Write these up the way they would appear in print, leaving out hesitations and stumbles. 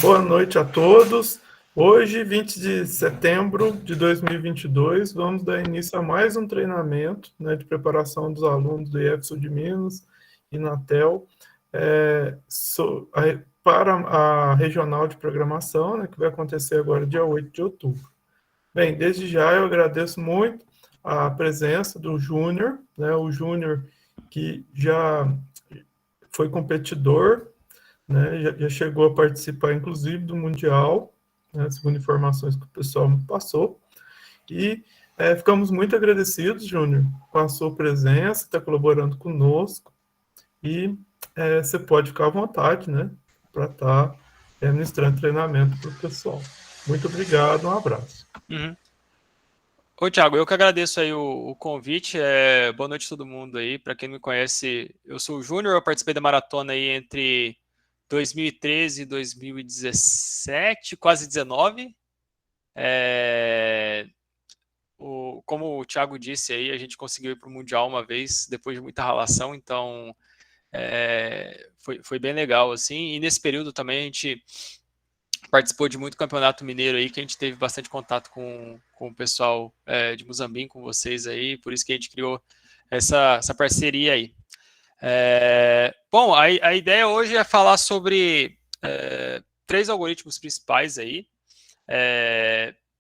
Boa noite a todos. Hoje, 20 de setembro de 2022, vamos dar início a mais um treinamento, né, de preparação dos alunos do IEF de Minas e Natel para a regional de programação, né, que vai acontecer agora dia 8 de outubro. Bem, desde já eu agradeço muito a presença do Júnior, né, o Júnior que já foi competidor, né, já chegou a participar, inclusive, do Mundial, né, segundo informações que o pessoal me passou. E ficamos muito agradecidos, Júnior, com a sua presença, está colaborando conosco. E você pode ficar à vontade, né, para estar ministrando treinamento para o pessoal. Muito obrigado, um abraço. Uhum. Oi, Thiago, eu que agradeço aí o convite. Boa noite a todo mundo aí. Para quem não me conhece, eu sou o Júnior, eu participei da maratona aí entre 2013 e 2017, quase 19. Como o Thiago disse aí, a gente conseguiu ir para o Mundial uma vez, depois de muita ralação, então foi bem legal, assim. E nesse período também a gente participou de muito campeonato mineiro aí, que a gente teve bastante contato com o pessoal de Muzambinho, com vocês aí, por isso que a gente criou essa parceria aí. Bom, a ideia hoje é falar sobre 3 algoritmos principais aí,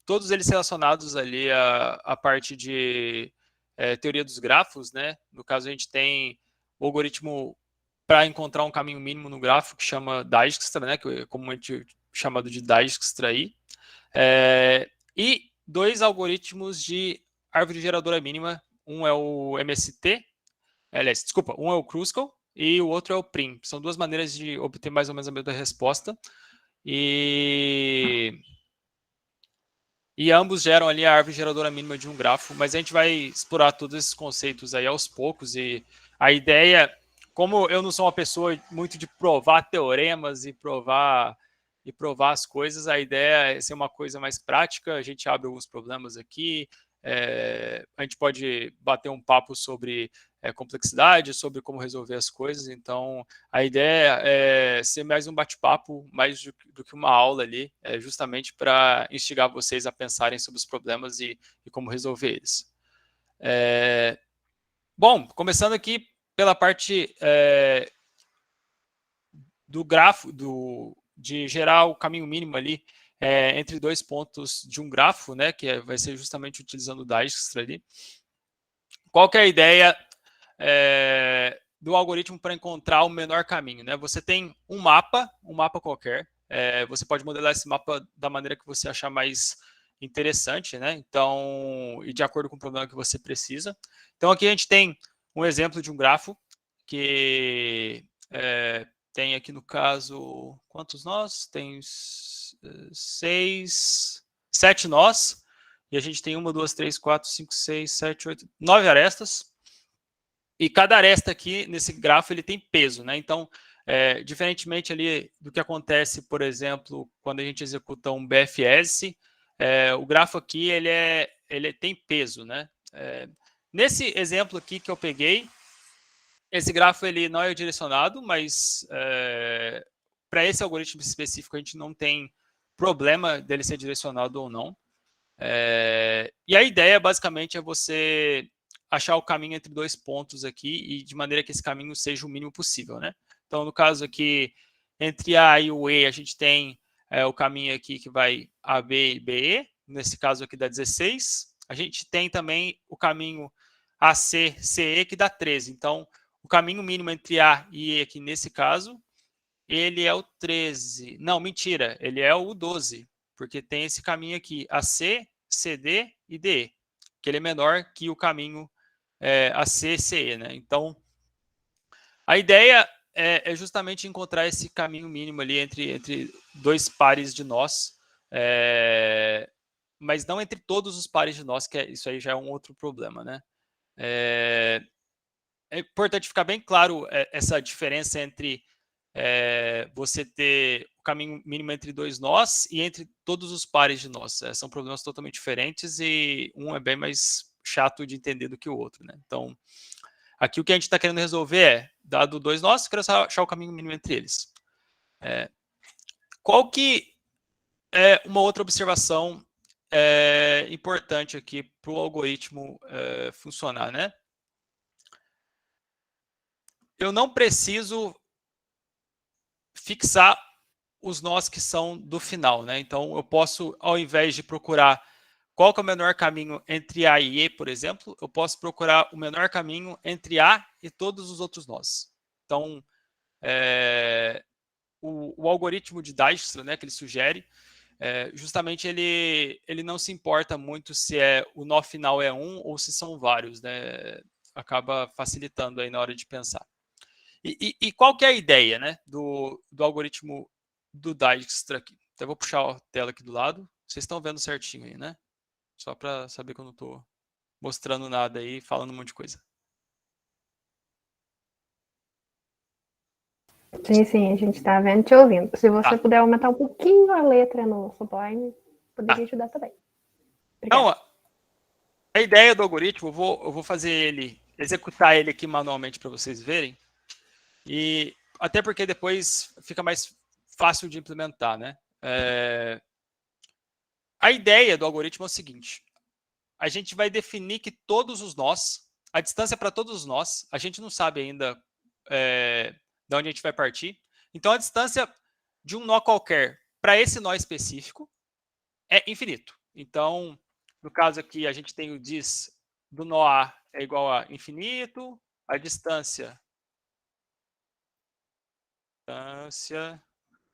todos eles relacionados ali à parte de teoria dos grafos, né? No caso, a gente tem o algoritmo para encontrar um caminho mínimo no grafo, que chama Dijkstra, né? Que é comumente chamado de Dijkstra aí. E 2 algoritmos de árvore geradora mínima. Um é o MST, aliás, desculpa, um é o Kruskal e o outro é o Prim. São 2 maneiras de obter mais ou menos a mesma resposta. E ambos geram ali a árvore geradora mínima de um grafo, mas a gente vai explorar todos esses conceitos aí aos poucos. E a ideia, como eu não sou uma pessoa muito de provar teoremas e provar as coisas, a ideia é ser uma coisa mais prática. A gente abre alguns problemas aqui, a gente pode bater um papo sobre complexidade, sobre como resolver as coisas. Então, a ideia é ser mais um bate-papo, mais do que uma aula ali, justamente para instigar vocês a pensarem sobre os problemas e como resolver eles. Bom, começando aqui pela parte do grafo, de gerar o caminho mínimo ali entre 2 pontos de um grafo, né, que vai ser justamente utilizando o Dijkstra ali. Qual que é a ideia do algoritmo para encontrar o menor caminho, né? Você tem um mapa qualquer. Você pode modelar esse mapa da maneira que você achar mais interessante, né? Então, e de acordo com o problema que você precisa. Então, aqui a gente tem um exemplo de um grafo que tem aqui no caso, quantos nós? Tem 7 nós. E a gente tem 1, 2, 3, 4, 5, 6, 7, 8, 9 arestas. E cada aresta aqui, nesse grafo, ele tem peso, né? Então, diferentemente ali do que acontece, por exemplo, quando a gente executa um BFS, o grafo aqui, ele tem peso, né? Nesse exemplo aqui que eu peguei, esse grafo ele não é direcionado, mas para esse algoritmo específico a gente não tem problema dele ser direcionado ou não. E a ideia basicamente é você achar o caminho entre 2 pontos aqui e de maneira que esse caminho seja o mínimo possível, né? Então, no caso aqui, entre A e o E, a gente tem o caminho aqui que vai AB e BE, nesse caso aqui dá 16. A gente tem também o caminho AC, CE, que dá 13. Então, o caminho mínimo entre A e E aqui nesse caso, ele é o 13. Não, mentira, ele é o 12, porque tem esse caminho aqui, AC, CD e DE, que ele é menor que o caminho AC, CE, né? Então, a ideia é justamente encontrar esse caminho mínimo ali entre 2 pares de nós, mas não entre todos os pares de nós, que isso aí já é um outro problema, né? É importante ficar bem claro essa diferença entre você ter o caminho mínimo entre 2 nós e entre todos os pares de nós. São problemas totalmente diferentes e um é bem mais chato de entender do que o outro, né? Então, aqui o que a gente está querendo resolver dado 2 nós, quero achar o caminho mínimo entre eles. Qual que é uma outra observação importante aqui para o algoritmo funcionar, né? Eu não preciso fixar os nós que são do final, né? Então, eu posso, ao invés de procurar qual que é o menor caminho entre A e E, por exemplo, eu posso procurar o menor caminho entre A e todos os outros nós. Então, o algoritmo de Dijkstra, né, que ele sugere, justamente ele não se importa muito se o nó final é um ou se são vários, né? Acaba facilitando aí na hora de pensar. E qual que é a ideia, né, do algoritmo do Dijkstra aqui? Então, eu vou puxar a tela aqui do lado. Vocês estão vendo certinho aí, né? Só para saber que eu não estou mostrando nada aí, falando um monte de coisa. Sim, a gente está vendo e te ouvindo. Se você puder aumentar um pouquinho a letra no Sublime, poderia ajudar também. Obrigada. Então, a ideia do algoritmo, eu vou fazer ele, executar ele aqui manualmente para vocês verem. E até porque depois fica mais fácil de implementar, né? A ideia do algoritmo é o seguinte: a gente vai definir que todos os nós, a distância para todos os nós, a gente não sabe ainda de onde a gente vai partir. Então, a distância de um nó qualquer para esse nó específico é infinito. Então, no caso aqui, a gente tem o dis do nó A é igual a infinito, a distância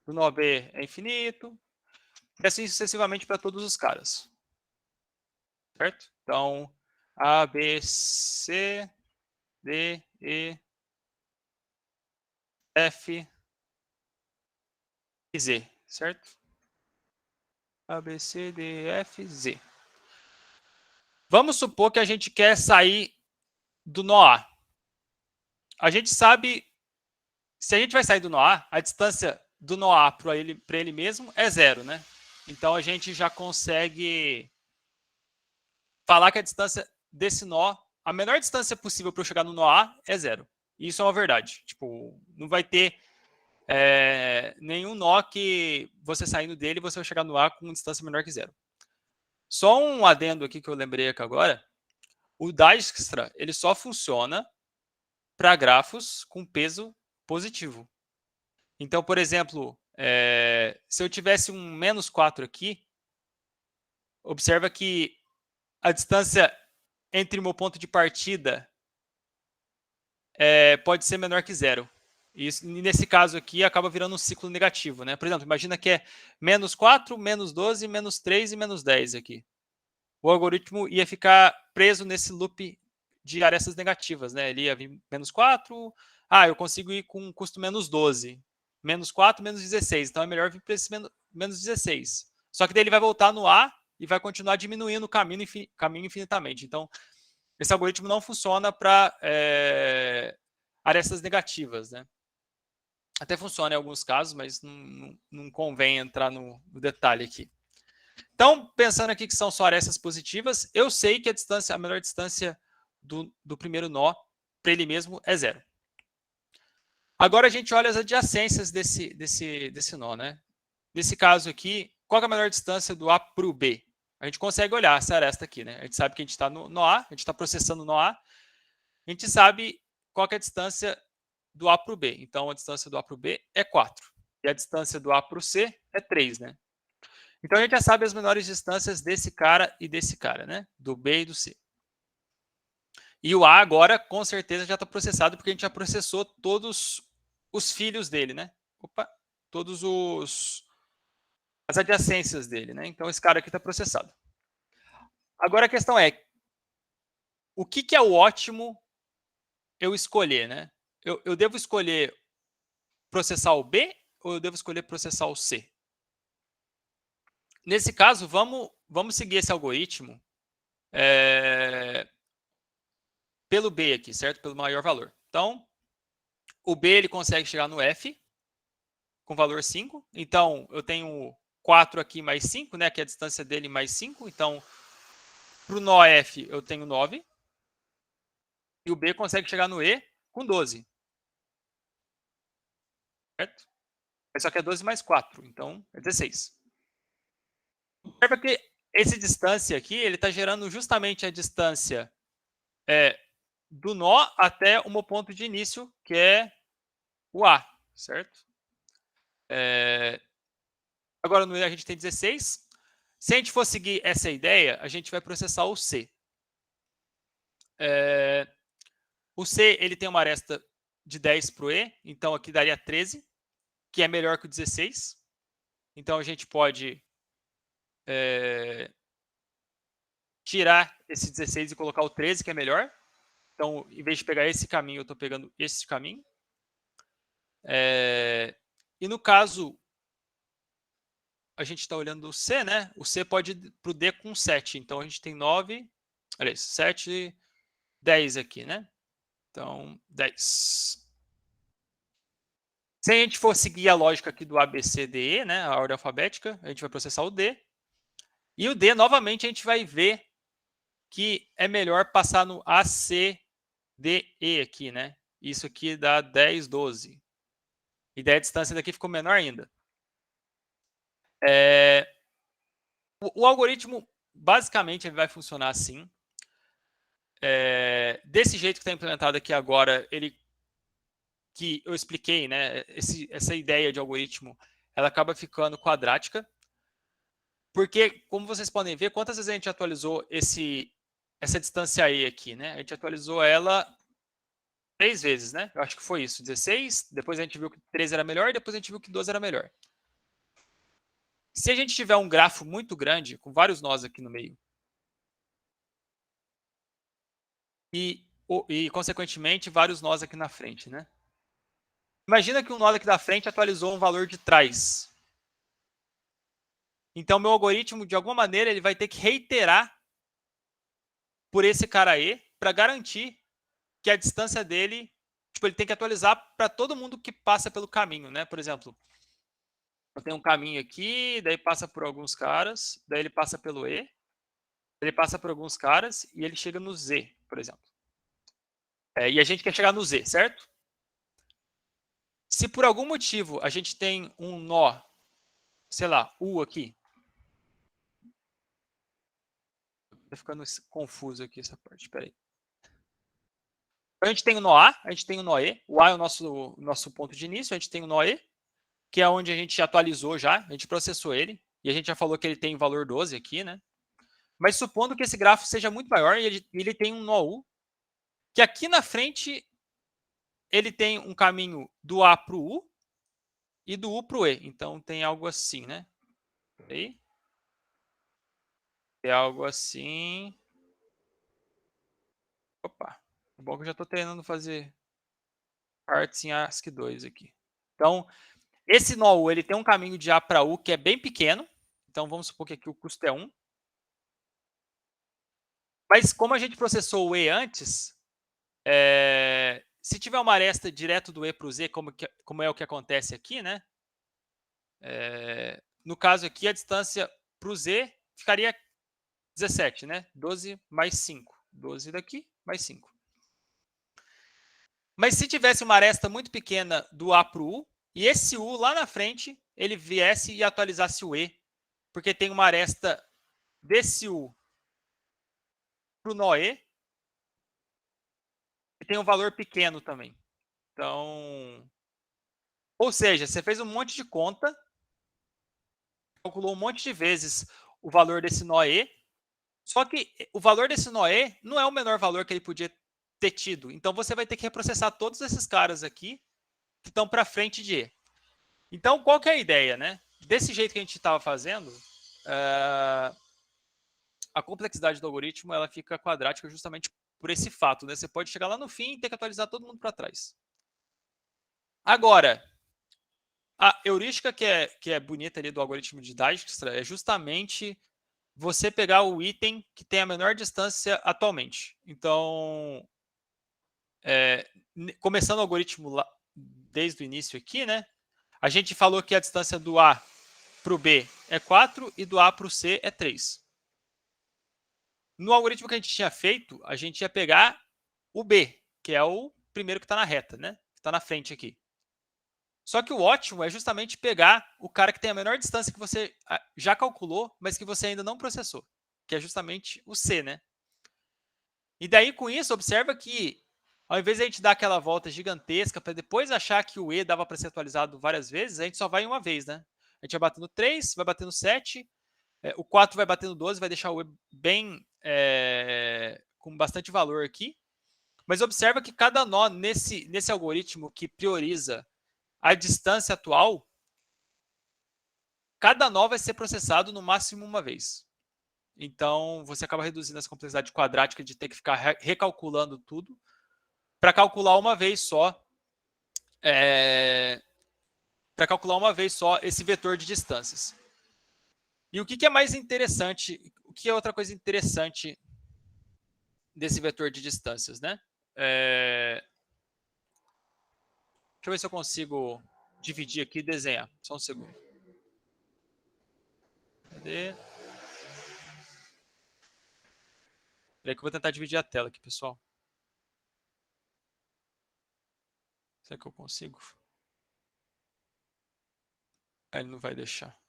do nó B é infinito, e assim sucessivamente para todos os caras. Certo? Então, A, B, C, D, E, F e Z, certo? A, B, C, D, F, Z. Vamos supor que a gente quer sair do nó A. A gente sabe, se a gente vai sair do nó A distância do nó A para ele mesmo é 0, né? Então, a gente já consegue falar que a distância desse nó, a menor distância possível para eu chegar no nó A é 0. Isso é uma verdade. Tipo, não vai ter nenhum nó que você saindo dele, você vai chegar no A com distância menor que 0. Só um adendo aqui que eu lembrei aqui agora. O Dijkstra, ele só funciona para grafos com peso positivo. Então, por exemplo, se eu tivesse um menos 4 aqui, observa que a distância entre o meu ponto de partida pode ser menor que 0. E nesse caso aqui, acaba virando um ciclo negativo, né? Por exemplo, imagina que é menos 4, menos 12, menos 3 e menos 10 aqui. O algoritmo ia ficar preso nesse loop de arestas negativas, né? Ele ia vir menos 4, eu consigo ir com um custo menos 12. Menos 4, menos 16. Então, é melhor vir para esse menos 16. Só que daí ele vai voltar no A e vai continuar diminuindo o caminho infinitamente. Então, esse algoritmo não funciona para arestas negativas, né? Até funciona em alguns casos, mas não convém entrar no detalhe aqui. Então, pensando aqui que são só arestas positivas, eu sei que a menor distância do primeiro nó para ele mesmo é 0. Agora a gente olha as adjacências desse nó, né? Nesse caso aqui, qual é a menor distância do A para o B? A gente consegue olhar essa aresta aqui, né? A gente sabe que a gente está no A, a gente está processando no A. A gente sabe qual é a distância do A para o B. Então, a distância do A para o B é 4. E a distância do A para o C é 3, né? Então, a gente já sabe as menores distâncias desse cara e desse cara, né? Do B e do C. E o A agora, com certeza, já está processado, porque a gente já processou todos os filhos dele, né? Todos as adjacências dele, né? Então, esse cara aqui está processado. Agora, a questão é, o que é o ótimo eu escolher, né? Eu devo escolher processar o B ou eu devo escolher processar o C? Nesse caso, vamos seguir esse algoritmo pelo B aqui, certo? Pelo maior valor. Então, o B ele consegue chegar no F com valor 5. Então, eu tenho 4 aqui mais 5, né? Que é a distância dele mais 5. Então, para o nó F, eu tenho 9. E o B consegue chegar no E com 12. Certo? Só que é 12 mais 4, então é 16. Observa que essa distância aqui, ele está gerando justamente a distância do nó até o meu ponto de início, que é o A, certo? Agora no E a gente tem 16. Se a gente for seguir essa ideia, a gente vai processar o C. O C ele tem uma aresta de 10 para o E, então aqui daria 13, que é melhor que o 16. Então a gente pode tirar esse 16 e colocar o 13, que é melhor. Então, em vez de pegar esse caminho, eu estou pegando esse caminho. E no caso, a gente está olhando o C, né? O C pode ir para o D com 7. Então, a gente tem 9, olha isso, 7, 10 aqui, né? Então, 10. Se a gente for seguir a lógica aqui do A, B, C, D, E, né? A ordem alfabética, a gente vai processar o D. E o D, novamente, a gente vai ver que é melhor passar no A, C, D, E aqui, né? Isso aqui dá 10, 12. E daí a distância daqui ficou menor ainda. O algoritmo, basicamente, ele vai funcionar assim. Desse jeito que está implementado aqui agora, que eu expliquei, né? Essa ideia de algoritmo, ela acaba ficando quadrática. Porque, como vocês podem ver, quantas vezes a gente atualizou essa distância E aqui, né? A gente atualizou ela 3 vezes, né? Eu acho que foi isso, 16, depois a gente viu que 13 era melhor, depois a gente viu que 12 era melhor. Se a gente tiver um grafo muito grande, com vários nós aqui no meio, e consequentemente, vários nós aqui na frente, né? Imagina que um nó aqui da frente atualizou um valor de trás. Então, meu algoritmo, de alguma maneira, ele vai ter que reiterar por esse cara aí, para garantir que a distância dele, tipo, ele tem que atualizar para todo mundo que passa pelo caminho, né? Por exemplo, eu tenho um caminho aqui, daí passa por alguns caras, daí ele passa pelo E, ele passa por alguns caras e ele chega no Z, por exemplo. E a gente quer chegar no Z, certo? Se por algum motivo a gente tem um nó, sei lá, U aqui. Tá ficando confuso aqui essa parte, espera aí. A gente tem o nó A, a gente tem o nó E. O A é o nosso ponto de início, a gente tem o nó E, que é onde a gente atualizou já, a gente processou ele, e a gente já falou que ele tem valor 12 aqui, né? Mas supondo que esse grafo seja muito maior e ele tem um nó U, que aqui na frente ele tem um caminho do A para o U e do U para o E. Então tem algo assim, né? Aí. Tem algo assim. Opa, é bom que eu já estou treinando fazer partes em ASCII 2 aqui. Então, esse nó U, ele tem um caminho de A para U que é bem pequeno. Então, vamos supor que aqui o custo é 1. Mas como a gente processou o E antes, se tiver uma aresta direto do E para o Z, como é o que acontece aqui, né? No caso aqui, a distância para o Z ficaria 17, né? 12 mais 5. 12 daqui, mais 5. Mas se tivesse uma aresta muito pequena do A para o U, e esse U lá na frente, ele viesse e atualizasse o E, porque tem uma aresta desse U para o nó E, e tem um valor pequeno também. Então, ou seja, você fez um monte de conta, calculou um monte de vezes o valor desse nó E, só que o valor desse nó E não é o menor valor que ele podia ter tido. Então, você vai ter que reprocessar todos esses caras aqui que estão para frente de E. Então, qual que é a ideia, né? Desse jeito que a gente estava fazendo, a complexidade do algoritmo ela fica quadrática justamente por esse fato, né? Você pode chegar lá no fim e ter que atualizar todo mundo para trás. Agora, a heurística que é bonita ali do algoritmo de Dijkstra é justamente você pegar o item que tem a menor distância atualmente. Então, começando o algoritmo lá, desde o início aqui, né? A gente falou que a distância do A para o B é 4 e do A para o C é 3. No algoritmo que a gente tinha feito, a gente ia pegar o B, que é o primeiro que está na reta, né? Que está na frente aqui. Só que o ótimo é justamente pegar o cara que tem a menor distância que você já calculou, mas que você ainda não processou, que é justamente o C, né? E daí, com isso, observa que, ao invés de a gente dar aquela volta gigantesca para depois achar que o E dava para ser atualizado várias vezes, a gente só vai uma vez, né? A gente vai batendo 3, vai batendo 7, o 4 vai batendo 12, vai deixar o E bem com bastante valor aqui. Mas observa que cada nó nesse algoritmo que prioriza a distância atual, cada nó vai ser processado no máximo uma vez. Então, você acaba reduzindo essa complexidade quadrática de ter que ficar recalculando tudo para calcular uma vez só esse vetor de distâncias. E o que é mais interessante, o que é outra coisa interessante desse vetor de distâncias, né? Deixa eu ver se eu consigo dividir aqui e desenhar. Só um segundo. Cadê? Peraí que eu vou tentar dividir a tela aqui, pessoal. Será que eu consigo? Ele não vai deixar.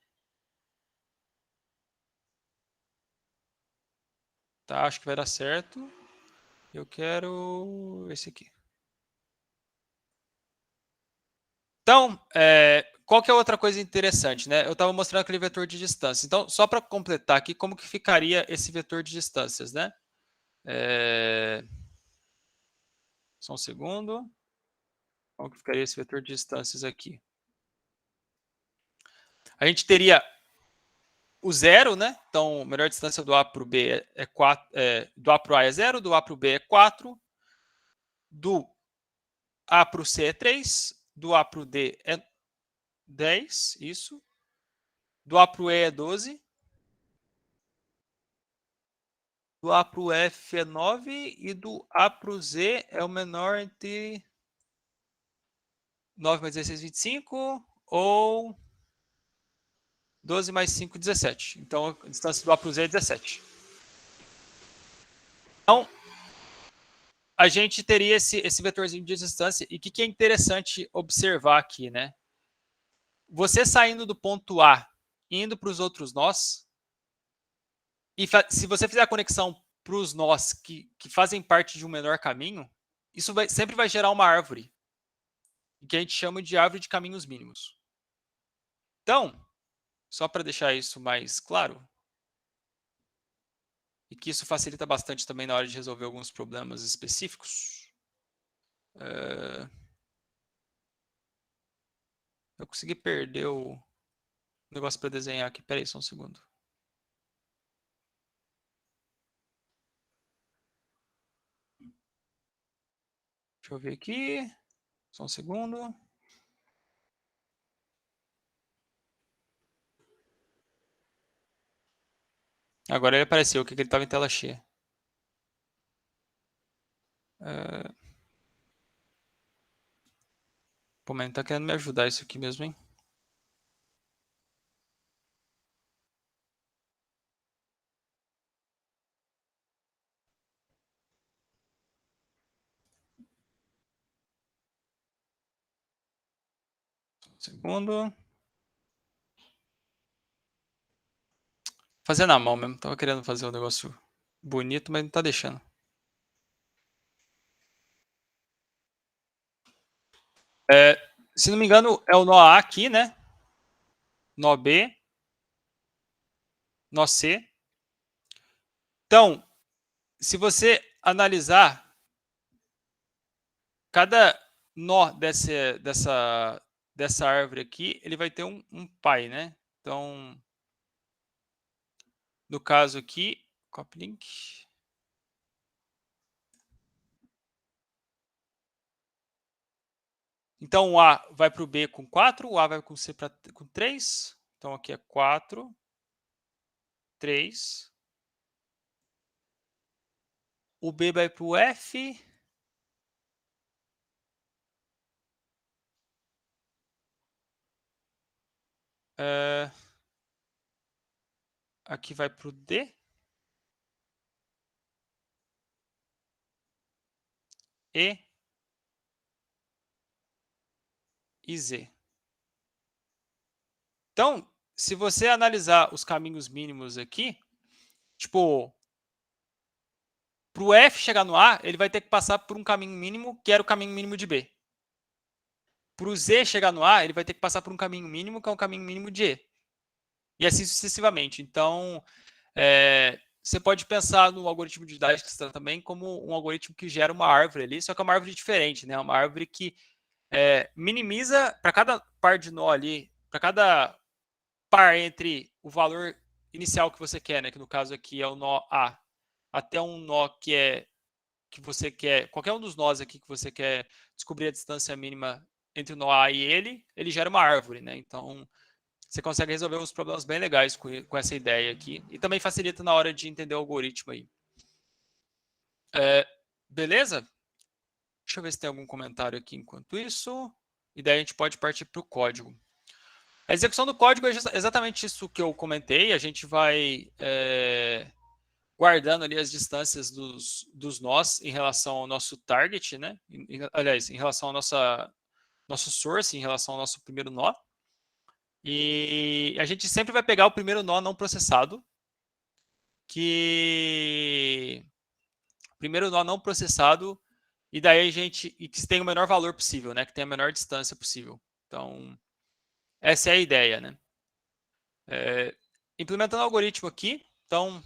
Tá, acho que vai dar certo. Eu quero esse aqui. Então, qual que é outra coisa interessante, né? Eu estava mostrando aquele vetor de distância. Então, só para completar aqui, como que ficaria esse vetor de distâncias, né? Só um segundo. Como que ficaria esse vetor de distâncias aqui? A gente teria o zero, né? Então, a melhor distância do A para o B é 4, do A para o A é 0, do A para o B é 4, do A para o C é 3, do A para o D é 10, isso. Do A para o E é 12. Do A para o F é 9 e do A para o Z é o menor entre 9 mais 16, 25 ou 12 mais 5, 17. Então, a distância do A para o Z é 17. Então, a gente teria esse vetorzinho de distância. E o que é interessante observar aqui, né? Você saindo do ponto A, indo para os outros nós, e se você fizer a conexão para os nós que fazem parte de um menor caminho, isso sempre vai gerar uma árvore, que a gente chama de árvore de caminhos mínimos. Então, só para deixar isso mais claro, e que isso facilita bastante também na hora de resolver alguns problemas específicos, eu consegui perder o negócio para desenhar aqui. Peraí, só um segundo. Deixa eu ver aqui. Só um segundo. Agora ele apareceu, que ele estava em tela cheia. Pô, mas não tá querendo me ajudar isso aqui mesmo, hein? Um segundo. Fazer na mão mesmo. Tava querendo fazer um negócio bonito, mas não tá deixando. Se não me engano, é o nó A aqui, né? Nó B. Nó C. Então, se você analisar cada nó dessa árvore aqui, ele vai ter um pai, né? Então, no caso aqui, copy link. Então, o A vai para o B com 4, o A vai com o C com 3. Então, aqui é 4, 3. O B vai para o F. Aqui vai para o D. E Z. Então, se você analisar os caminhos mínimos aqui, tipo, para o F chegar no A, ele vai ter que passar por um caminho mínimo, que era o caminho mínimo de B. Para o Z chegar no A, ele vai ter que passar por um caminho mínimo, que é um caminho mínimo de E. E assim sucessivamente. Então, você pode pensar no algoritmo de Dijkstra também como um algoritmo que gera uma árvore ali, só que é uma árvore diferente, né? Uma árvore que minimiza para cada par de nó ali, para cada par entre o valor inicial que você quer, né? Que no caso aqui é o nó A, até um nó que você quer, qualquer um dos nós aqui que você quer descobrir a distância mínima entre o nó A e ele gera uma árvore, né? Então, você consegue resolver uns problemas bem legais com essa ideia aqui. E também facilita na hora de entender o algoritmo aí. Beleza? Deixa eu ver se tem algum comentário aqui enquanto isso. E daí a gente pode partir para o código. A execução do código é exatamente isso que eu comentei. A gente vai guardando ali as distâncias dos nós em relação ao nosso target, né? Aliás, em relação ao nosso source, em relação ao nosso primeiro nó. E a gente sempre vai pegar o primeiro nó não processado, e daí que tem o menor valor possível, né? Que tem a menor distância possível. Então, essa é a ideia, né? Implementando o algoritmo aqui, então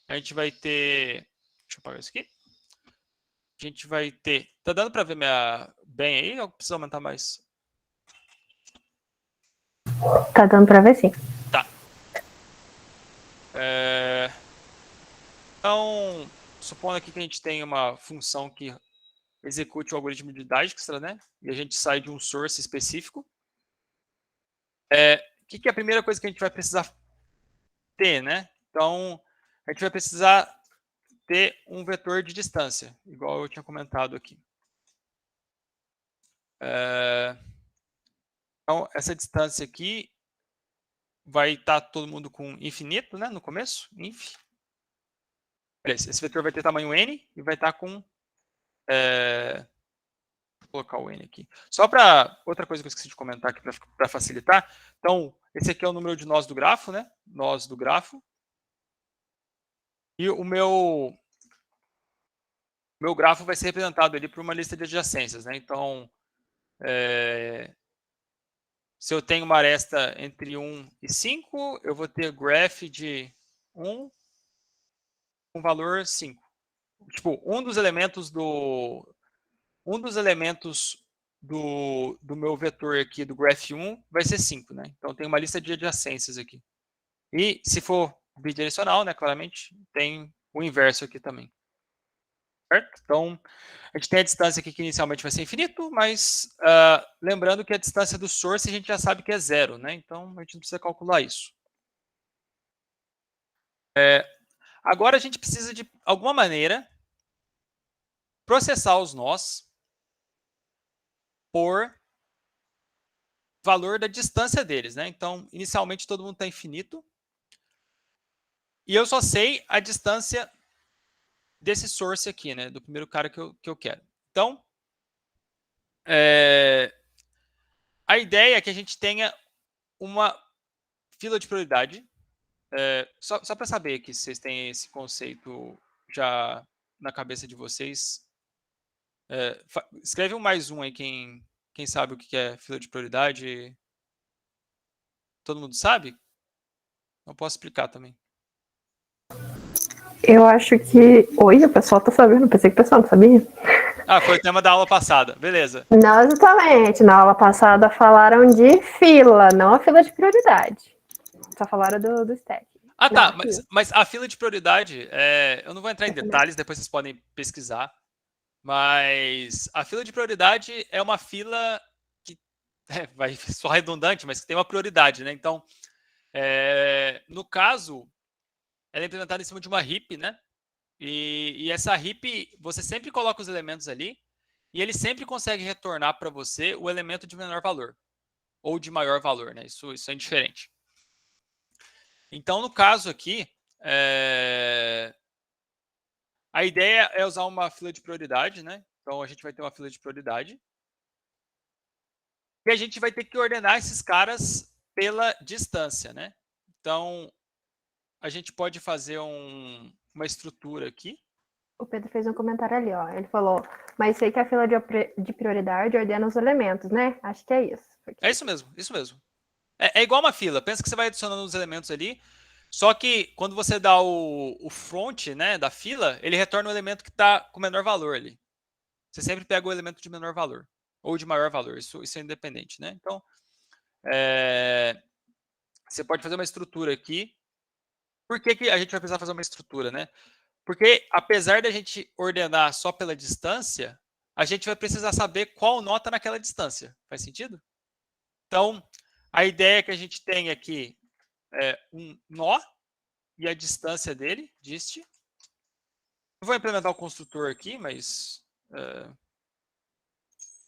a gente vai ter. Deixa eu apagar isso aqui. A gente vai ter. Tá dando para ver bem aí? Ou precisa aumentar mais? Tá dando para ver, sim. Tá. Então, supondo aqui que a gente tem uma função que execute o algoritmo de Dijkstra, né? E a gente sai de um source específico. O que é a primeira coisa que a gente vai precisar ter, né? Então, a gente vai precisar ter um vetor de distância, igual eu tinha comentado aqui. Então, essa distância aqui vai estar todo mundo com infinito, né? No começo, inf. Esse vetor vai ter tamanho n e vai estar com... Vou colocar o n aqui. Só para outra coisa que eu esqueci de comentar aqui para facilitar. Então, esse aqui é o número de nós do grafo, né? Nós do grafo. E o meu grafo vai ser representado ali por uma lista de adjacências, né? Então, se eu tenho uma aresta entre 1 e 5, eu vou ter graph de 1 com valor 5. Tipo, um dos elementos do meu vetor aqui, do graph 1, vai ser 5, né? Então, tem uma lista de adjacências aqui. E, se for bidirecional, né, claramente, tem o inverso aqui também. Certo? Então, a gente tem a distância aqui que inicialmente vai ser infinito, mas lembrando que a distância do source a gente já sabe que é 0, né? Então, a gente não precisa calcular isso. Agora, a gente precisa, de alguma maneira, processar os nós por valor da distância deles, né? Então, inicialmente, todo mundo está infinito. E eu só sei a distância desse source aqui, né? Do primeiro cara que eu quero. Então, a ideia é que a gente tenha uma fila de prioridade. Só para saber aqui se vocês têm esse conceito já na cabeça de vocês. Escreve um mais um aí, quem sabe o que é fila de prioridade. Todo mundo sabe? Não posso explicar também. Eu acho que... Oi, o pessoal tá sabendo. Pensei que o pessoal não sabia. Foi o tema da aula passada. Beleza. Não exatamente. Na aula passada falaram de fila, não a fila de prioridade. Só falaram do stack. Tá. Mas a fila de prioridade, eu não vou entrar em detalhes, depois vocês podem pesquisar. Mas a fila de prioridade é uma fila que vai soar redundante, mas que tem uma prioridade, né? Então, no caso, ela é implementada em cima de uma heap, né? E essa heap, você sempre coloca os elementos ali e ele sempre consegue retornar para você o elemento de menor valor ou de maior valor, né? Isso é indiferente. Então, no caso aqui, a ideia é usar uma fila de prioridade, né? Então, a gente vai ter uma fila de prioridade. E a gente vai ter que ordenar esses caras pela distância, né? Então, a gente pode fazer uma estrutura aqui. O Pedro fez um comentário ali, ó. Ele falou, mas sei que a fila de prioridade ordena os elementos, né? Acho que é isso. É isso mesmo, isso mesmo. É igual uma fila. Pensa que você vai adicionando os elementos ali. Só que quando você dá o front, né, da fila, ele retorna o elemento que está com menor valor ali. Você sempre pega o elemento de menor valor. Ou de maior valor. Isso é independente, né? Então, você pode fazer uma estrutura aqui. Por que a gente vai precisar fazer uma estrutura, né? Porque apesar da gente ordenar só pela distância, a gente vai precisar saber qual nó está naquela distância. Faz sentido? Então, a ideia que a gente tem aqui é um nó e a distância dele, dist. Eu vou implementar o construtor aqui, mas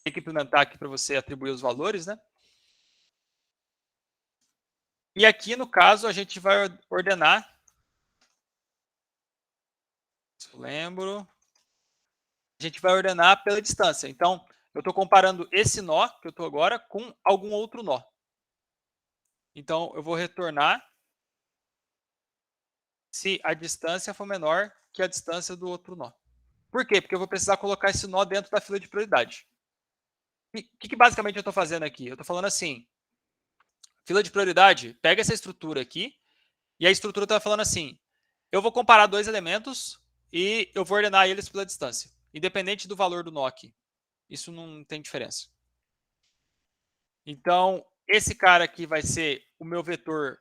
tem que implementar aqui para você atribuir os valores, né? E aqui, no caso, a gente vai ordenar. Se eu lembro. A gente vai ordenar pela distância. Então, eu estou comparando esse nó que eu estou agora com algum outro nó. Então, eu vou retornar se a distância for menor que a distância do outro nó. Por quê? Porque eu vou precisar colocar esse nó dentro da fila de prioridade. O que basicamente eu estou fazendo aqui? Eu estou falando assim, fila de prioridade, pega essa estrutura aqui, e a estrutura está falando assim, eu vou comparar dois elementos e eu vou ordenar eles pela distância, independente do valor do nó aqui. Isso não tem diferença. Então, esse cara aqui vai ser o meu vetor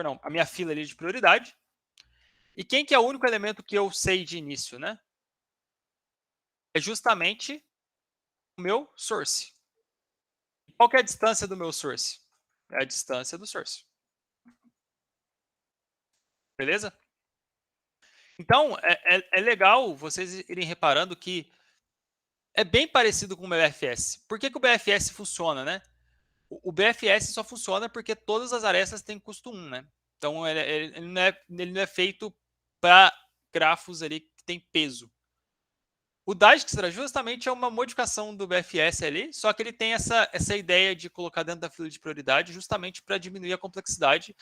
não, a minha fila ali de prioridade. E quem que é o único elemento que eu sei de início, né? É justamente o meu source. Qual que é a distância do meu source? É a distância do source. Beleza? Então, é legal vocês irem reparando que é bem parecido com o BFS. Por que o BFS funciona, né? O BFS só funciona porque todas as arestas têm custo 1, né? Então, ele não é feito para grafos ali que tem peso. O Dijkstra justamente é uma modificação do BFS ali, só que ele tem essa ideia de colocar dentro da fila de prioridade justamente para diminuir a complexidade.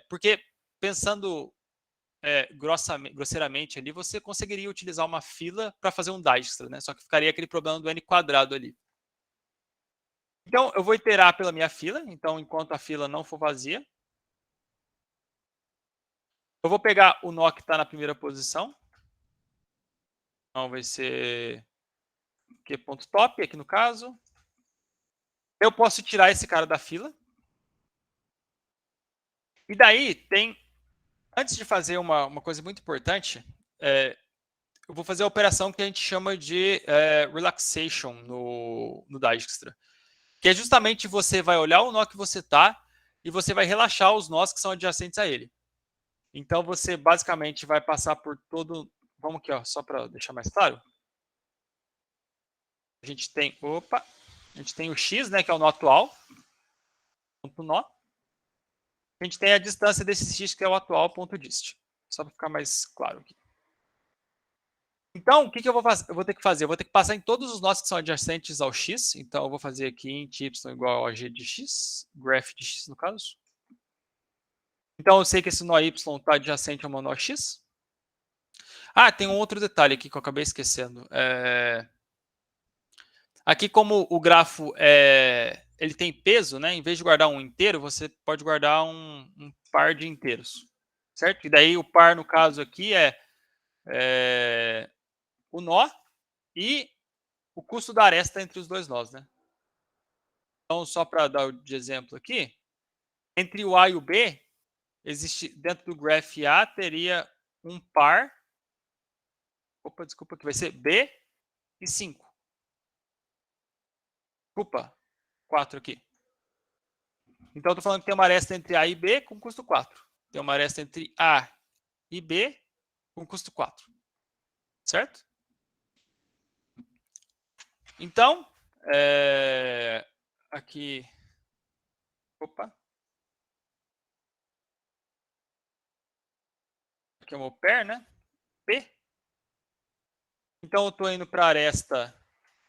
Porque, pensando grosseiramente ali, você conseguiria utilizar uma fila para fazer um Dijkstra, né? Só que ficaria aquele problema do n quadrado ali. Então, eu vou iterar pela minha fila. Então, enquanto a fila não for vazia, eu vou pegar o nó que está na primeira posição. Então, vai ser q.top aqui no caso. Eu posso tirar esse cara da fila. E daí, antes de fazer uma coisa muito importante, eu vou fazer a operação que a gente chama de relaxation no Dijkstra. Que é justamente você vai olhar o nó que você está e você vai relaxar os nós que são adjacentes a ele. Então, você basicamente vai passar por todo... Vamos aqui, ó, só para deixar mais claro. A gente tem o x, né, que é o nó atual. Ponto nó. A gente tem a distância desse x, que é o atual ponto dist. Só para ficar mais claro aqui. Então, o que eu vou fazer? Eu vou ter que fazer? Eu vou ter que passar em todos os nós que são adjacentes ao x. Então, eu vou fazer aqui int y igual a g de x, graph de x no caso. Então, eu sei que esse nó y está adjacente ao meu nó x. Ah, tem um outro detalhe aqui que eu acabei esquecendo. Aqui, como o grafo ele tem peso, né? Em vez de guardar um inteiro, você pode guardar um par de inteiros. Certo? E daí o par, no caso aqui, o nó e o custo da aresta entre os dois nós, né? Então, só para dar de exemplo aqui, entre o A e o B, existe dentro do graph A, teria um par. Desculpa, que vai ser B e 5. Desculpa, 4 aqui. Então, eu estou falando que tem uma aresta entre A e B com custo 4. Tem uma aresta entre A e B com custo 4. Certo? Então, aqui... Aqui é o meu pair, né? P. Então, eu estou indo para a aresta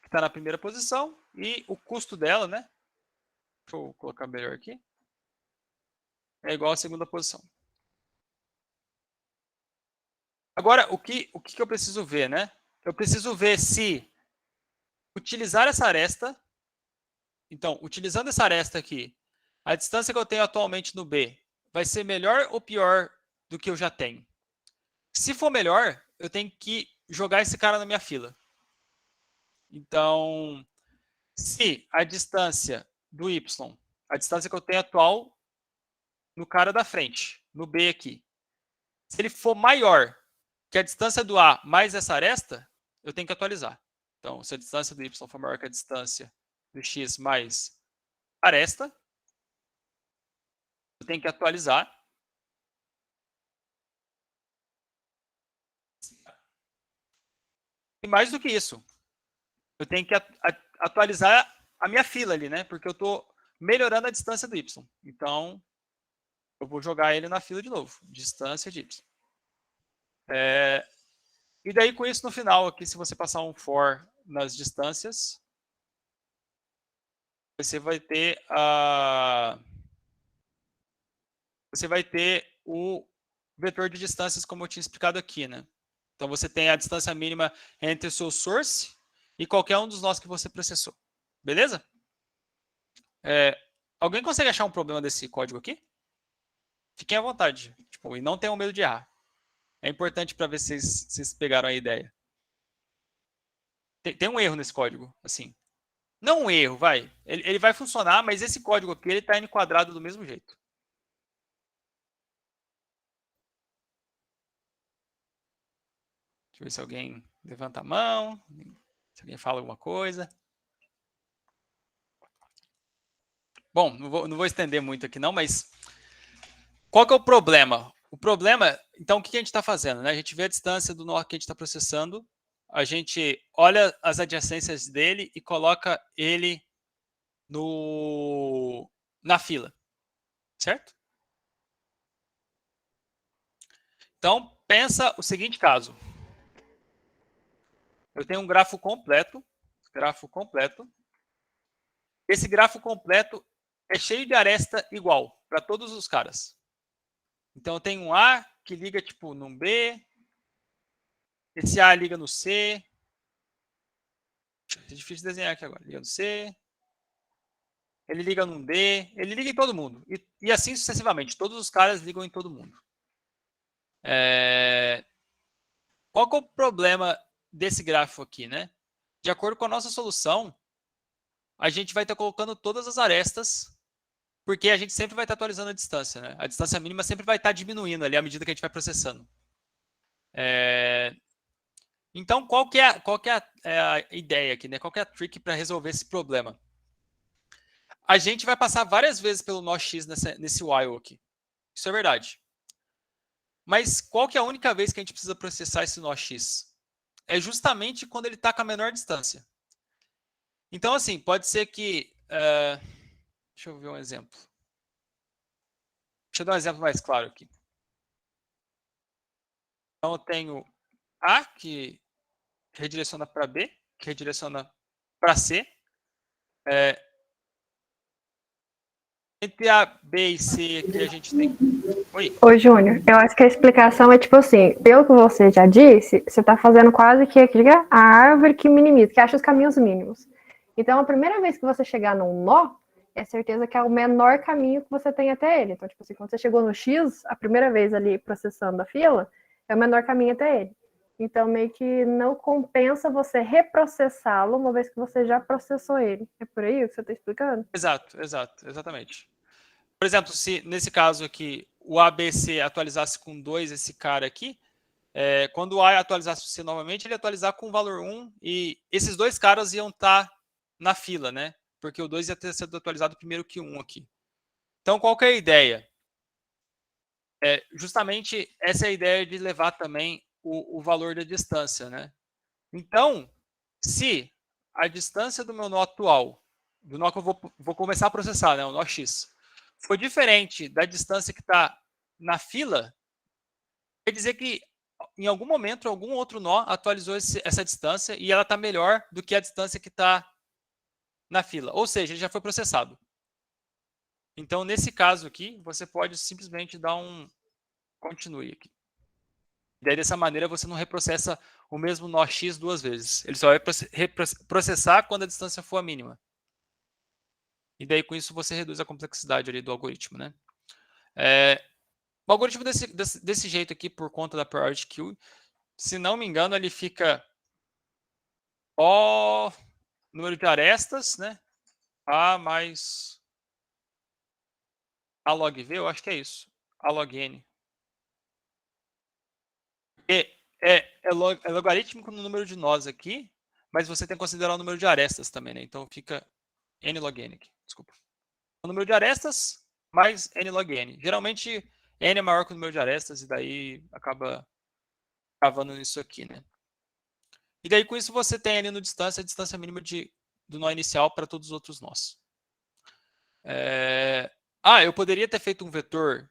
que está na primeira posição e o custo dela, né? Deixa eu colocar melhor aqui. É igual à segunda posição. Agora, o que eu preciso ver, né? Eu preciso ver se utilizar essa aresta. Então, utilizando essa aresta aqui, a distância que eu tenho atualmente no B vai ser melhor ou pior do que eu já tenho? Se for melhor, eu tenho que jogar esse cara na minha fila. Então, se a distância do Y, a distância que eu tenho atual no cara da frente, no B aqui, se ele for maior que a distância do A mais essa aresta, eu tenho que atualizar. Então, se a distância do Y for maior que a distância do X mais aresta, eu tenho que atualizar. E mais do que isso, eu tenho que atualizar a minha fila ali, né? Porque eu estou melhorando a distância do Y. Então, eu vou jogar ele na fila de novo. Distância de Y. E daí, com isso, no final, aqui, se você passar um for nas distâncias, você vai ter o vetor de distâncias, como eu tinha explicado aqui, né? Então, você tem a distância mínima entre o seu source e qualquer um dos nós que você processou. Beleza? Alguém consegue achar um problema desse código aqui? Fiquem à vontade. Tipo, e não tenham medo de errar. É importante para ver se vocês pegaram a ideia. Tem um erro nesse código, assim. Não um erro, vai. Ele vai funcionar, mas esse código aqui ele está enquadrado do mesmo jeito. Deixa eu ver se alguém levanta a mão, se alguém fala alguma coisa. Bom, não vou estender muito aqui não, mas qual que é o problema? O problema, então, o que a gente está fazendo? Né? A gente vê a distância do nó que a gente está processando, a gente olha as adjacências dele e coloca ele na fila, certo? Então, pensa o seguinte caso. Eu tenho um grafo completo. Esse grafo completo é cheio de aresta igual para todos os caras. Então, eu tenho um A que liga tipo num B. Esse A liga no C. É difícil desenhar aqui agora. Liga no C. Ele liga num D. Ele liga em todo mundo. E assim sucessivamente. Todos os caras ligam em todo mundo. Qual que é o problema desse gráfico aqui, né? De acordo com a nossa solução, a gente vai estar colocando todas as arestas, porque a gente sempre vai estar atualizando a distância, né? A distância mínima sempre vai estar diminuindo ali à medida que a gente vai processando. Então, qual que é a ideia aqui, né? Qual que é a trick para resolver esse problema? A gente vai passar várias vezes pelo nó X nesse while aqui. Isso é verdade. Mas qual que é a única vez que a gente precisa processar esse nó X? É justamente quando ele está com a menor distância. Então, assim, pode ser que... deixa eu ver um exemplo. Deixa eu dar um exemplo mais claro aqui. Então, eu tenho A, que redireciona para B, que redireciona para C. Entre A, B e C aqui a gente tem... Oi? Ô, Júnior, eu acho que a explicação é tipo assim, pelo que você já disse, você está fazendo quase que a árvore que minimiza, que acha os caminhos mínimos. Então, a primeira vez que você chegar num nó, é certeza que é o menor caminho que você tem até ele. Então, tipo assim, quando você chegou no X, a primeira vez ali processando a fila, é o menor caminho até ele. Então, meio que não compensa você reprocessá-lo uma vez que você já processou ele. É por aí o que você está explicando? Exatamente. Por exemplo, se nesse caso aqui o ABC atualizasse com 2 esse cara aqui, quando o A atualizasse o C novamente, ele ia atualizar com o valor 1 e esses dois caras iam estar na fila, né? Porque o 2 ia ter sido atualizado primeiro que o 1 aqui. Então, qual que é a ideia? Justamente essa é a ideia de levar também o valor da distância, né? Então, se a distância do meu nó atual, do nó que eu vou começar a processar, né, o nó X, for diferente da distância que está na fila, quer dizer que em algum momento, algum outro nó atualizou essa distância e ela está melhor do que a distância que está na fila. Ou seja, ele já foi processado. Então, nesse caso aqui, você pode simplesmente dar um continue aqui. Daí, dessa maneira, você não reprocessa o mesmo nó x 2 vezes. Ele só vai processar quando a distância for a mínima. E daí, com isso, você reduz a complexidade ali do algoritmo, né? O algoritmo desse jeito aqui, por conta da priority queue, se não me engano, ele fica O número de arestas, né? A mais A log V, eu acho que é isso. A log N. É logarítmico no número de nós aqui, mas você tem que considerar o número de arestas também, né? Então fica N log N aqui, desculpa. O número de arestas mais N log N. Geralmente, N é maior que o número de arestas, e daí acaba cavando nisso aqui, né? E daí, com isso, você tem ali no distância, a distância mínima do nó inicial para todos os outros nós. Eu poderia ter feito um vetor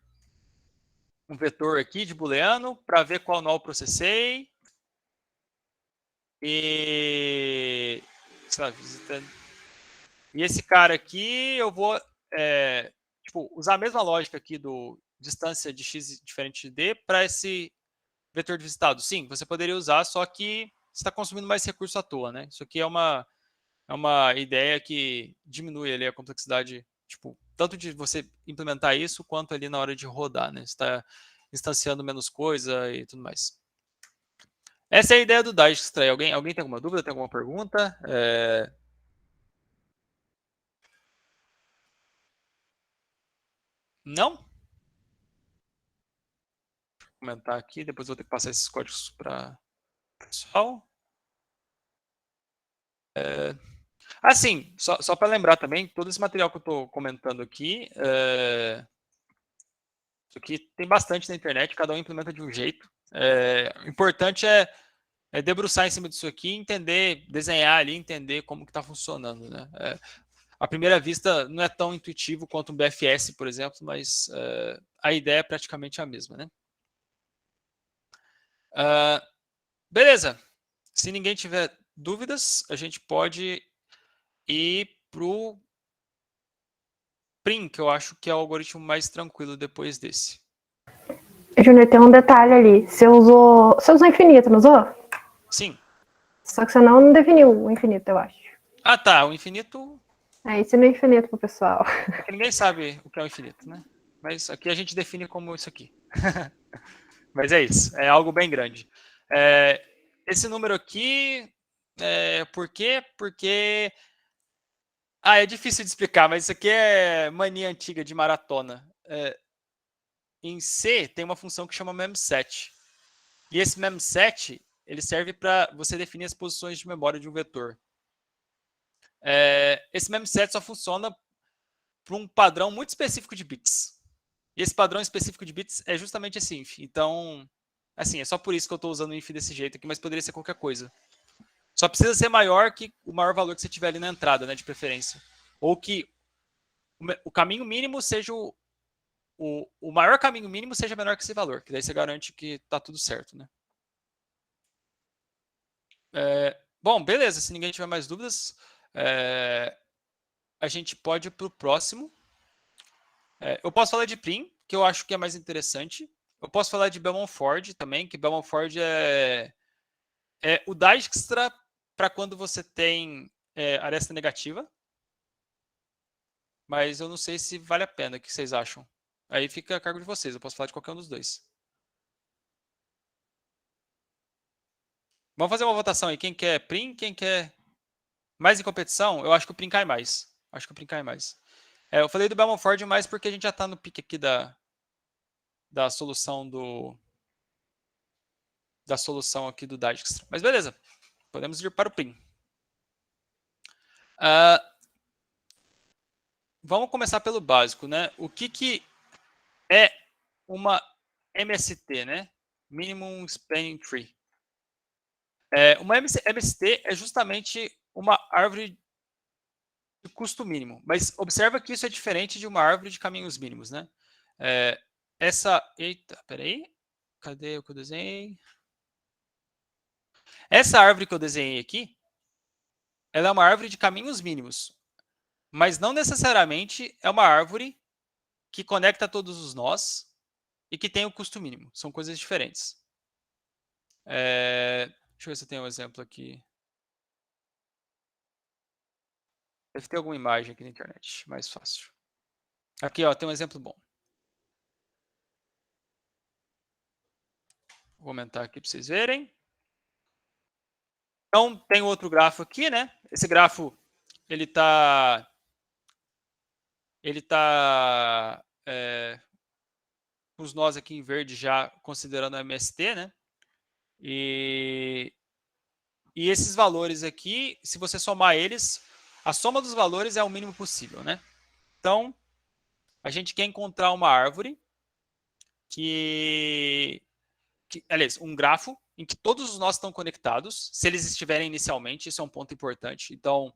aqui de booleano para ver qual nó eu processei. E esse cara aqui, eu vou usar a mesma lógica aqui do distância de x diferente de d para esse vetor de visitado. Sim, você poderia usar, só que você está consumindo mais recurso à toa, né? Isso aqui é uma ideia que diminui ali a complexidade, tanto de você implementar isso, quanto ali na hora de rodar, né? Você está instanciando menos coisa e tudo mais. Essa é a ideia do Dijkstra. Alguém tem alguma dúvida, tem alguma pergunta? Não? Vou comentar aqui, depois vou ter que passar esses códigos para o pessoal. Assim, só para lembrar também, todo esse material que eu estou comentando aqui, isso aqui tem bastante na internet, cada um implementa de um jeito. O importante é debruçar em cima disso aqui, entender, desenhar ali, entender como que está funcionando, né? À primeira vista, não é tão intuitivo quanto um BFS, por exemplo, mas a ideia é praticamente a mesma, né? Beleza. Se ninguém tiver dúvidas, a gente pode ir para o PRIM, que eu acho que é o algoritmo mais tranquilo depois desse. Júnior, tem um detalhe ali. Você usou infinito, não usou? Sim. Só que você não definiu o infinito, eu acho. Ah, tá. O infinito... Ensina o infinito pro pessoal. É que ninguém sabe o que é o infinito, né? Mas aqui a gente define como isso aqui. Mas é isso. É algo bem grande. Esse número aqui... por quê? Porque... é difícil de explicar, mas isso aqui é mania antiga de maratona. Em C, tem uma função que chama memset. E esse memset, ele serve para você definir as posições de memória de um vetor. Esse memset só funciona para um padrão muito específico de bits. E esse padrão específico de bits é justamente esse inf. Então, assim, é só por isso que eu estou usando o inf desse jeito aqui, mas poderia ser qualquer coisa. Só precisa ser maior que o maior valor que você tiver ali na entrada, né, de preferência. Ou que o caminho mínimo seja o maior caminho mínimo seja menor que esse valor, que daí você garante que está tudo certo, né? Bom, beleza. Se ninguém tiver mais dúvidas, a gente pode ir para o próximo. Eu posso falar de Prim, que eu acho que é mais interessante. Eu posso falar de Bellman-Ford também, que Bellman-Ford é o Dijkstra para quando você tem aresta negativa. Mas eu não sei se vale a pena. O que vocês acham? Aí fica a cargo de vocês. Eu posso falar de qualquer um dos dois. Vamos fazer uma votação aí. Quem quer Prim? Quem quer mais em competição? Eu acho que o Prim cai mais. Eu falei do Bellman-Ford mais porque a gente já está no pique aqui da solução aqui do Dijkstra. Mas beleza. Podemos ir para o Prim. Vamos começar pelo básico, né? O que é uma MST, né? Minimum Spanning Tree. Uma MST é justamente uma árvore de custo mínimo. Mas observa que isso é diferente de uma árvore de caminhos mínimos, né? Eita, peraí. Cadê o que eu desenhei? Essa árvore que eu desenhei aqui, ela é uma árvore de caminhos mínimos. Mas não necessariamente é uma árvore que conecta todos os nós e que tem o custo mínimo. São coisas diferentes. Deixa eu ver se eu tenho um exemplo aqui. Deve ter alguma imagem aqui na internet, mais fácil. Aqui, ó, tem um exemplo bom. Vou aumentar aqui para vocês verem. Então, tem outro grafo aqui, né? Esse grafo, ele tá com os nós aqui em verde já considerando a MST, né? E esses valores aqui, se você somar eles, a soma dos valores é o mínimo possível, né? Então, a gente quer encontrar uma árvore aliás, um grafo em que todos os nós estão conectados, se eles estiverem inicialmente, isso é um ponto importante. Então,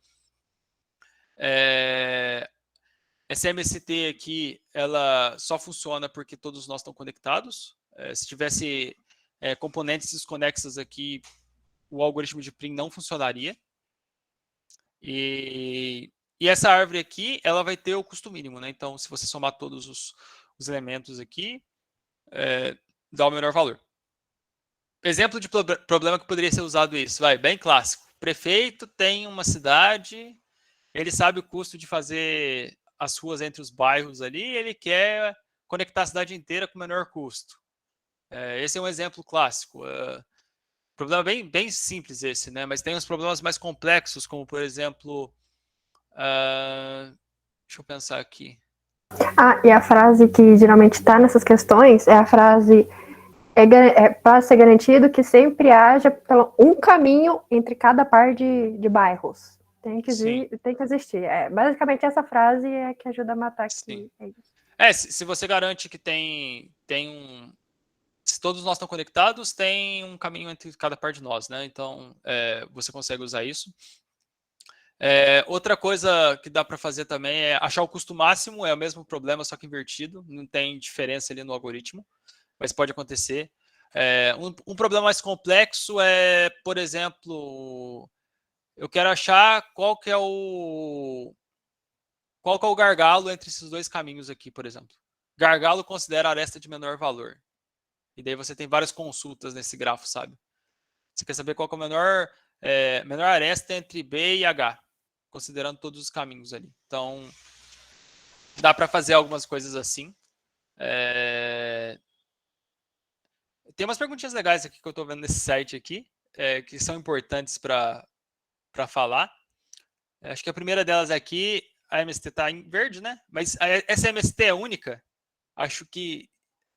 essa MST aqui, ela só funciona porque todos nós estão conectados. Se tivesse componentes desconexos aqui, o algoritmo de Prim não funcionaria. E essa árvore aqui, ela vai ter o custo mínimo, né? Então, se você somar todos os elementos aqui, dá o menor valor. Exemplo de problema que poderia ser usado isso, bem clássico. O prefeito tem uma cidade, ele sabe o custo de fazer as ruas entre os bairros ali, ele quer conectar a cidade inteira com menor custo. Esse é um exemplo clássico. Problema bem simples esse, né? Mas tem uns problemas mais complexos, como, por exemplo... deixa eu pensar aqui. E a frase que geralmente está nessas questões é a frase... para ser garantido que sempre haja um caminho entre cada par de bairros. Tem que existir. Basicamente, essa frase é que ajuda a matar aqui. Se você garante que tem se todos nós estão conectados, tem um caminho entre cada par de nós, né? Então, você consegue usar isso. Outra coisa que dá para fazer também é achar o custo máximo, é o mesmo problema, só que invertido. Não tem diferença ali no algoritmo, mas pode acontecer. Um problema mais complexo é, por exemplo, eu quero achar qual que é o gargalo entre esses dois caminhos aqui, por exemplo. Gargalo considera a aresta de menor valor. E daí você tem várias consultas nesse grafo, sabe? Você quer saber qual que é a menor aresta entre B e H, considerando todos os caminhos ali. Então, dá para fazer algumas coisas assim. Tem umas perguntinhas legais aqui que eu estou vendo nesse site aqui, que são importantes para falar. Acho que a primeira delas aqui, a MST está em verde, né? Mas essa MST é única?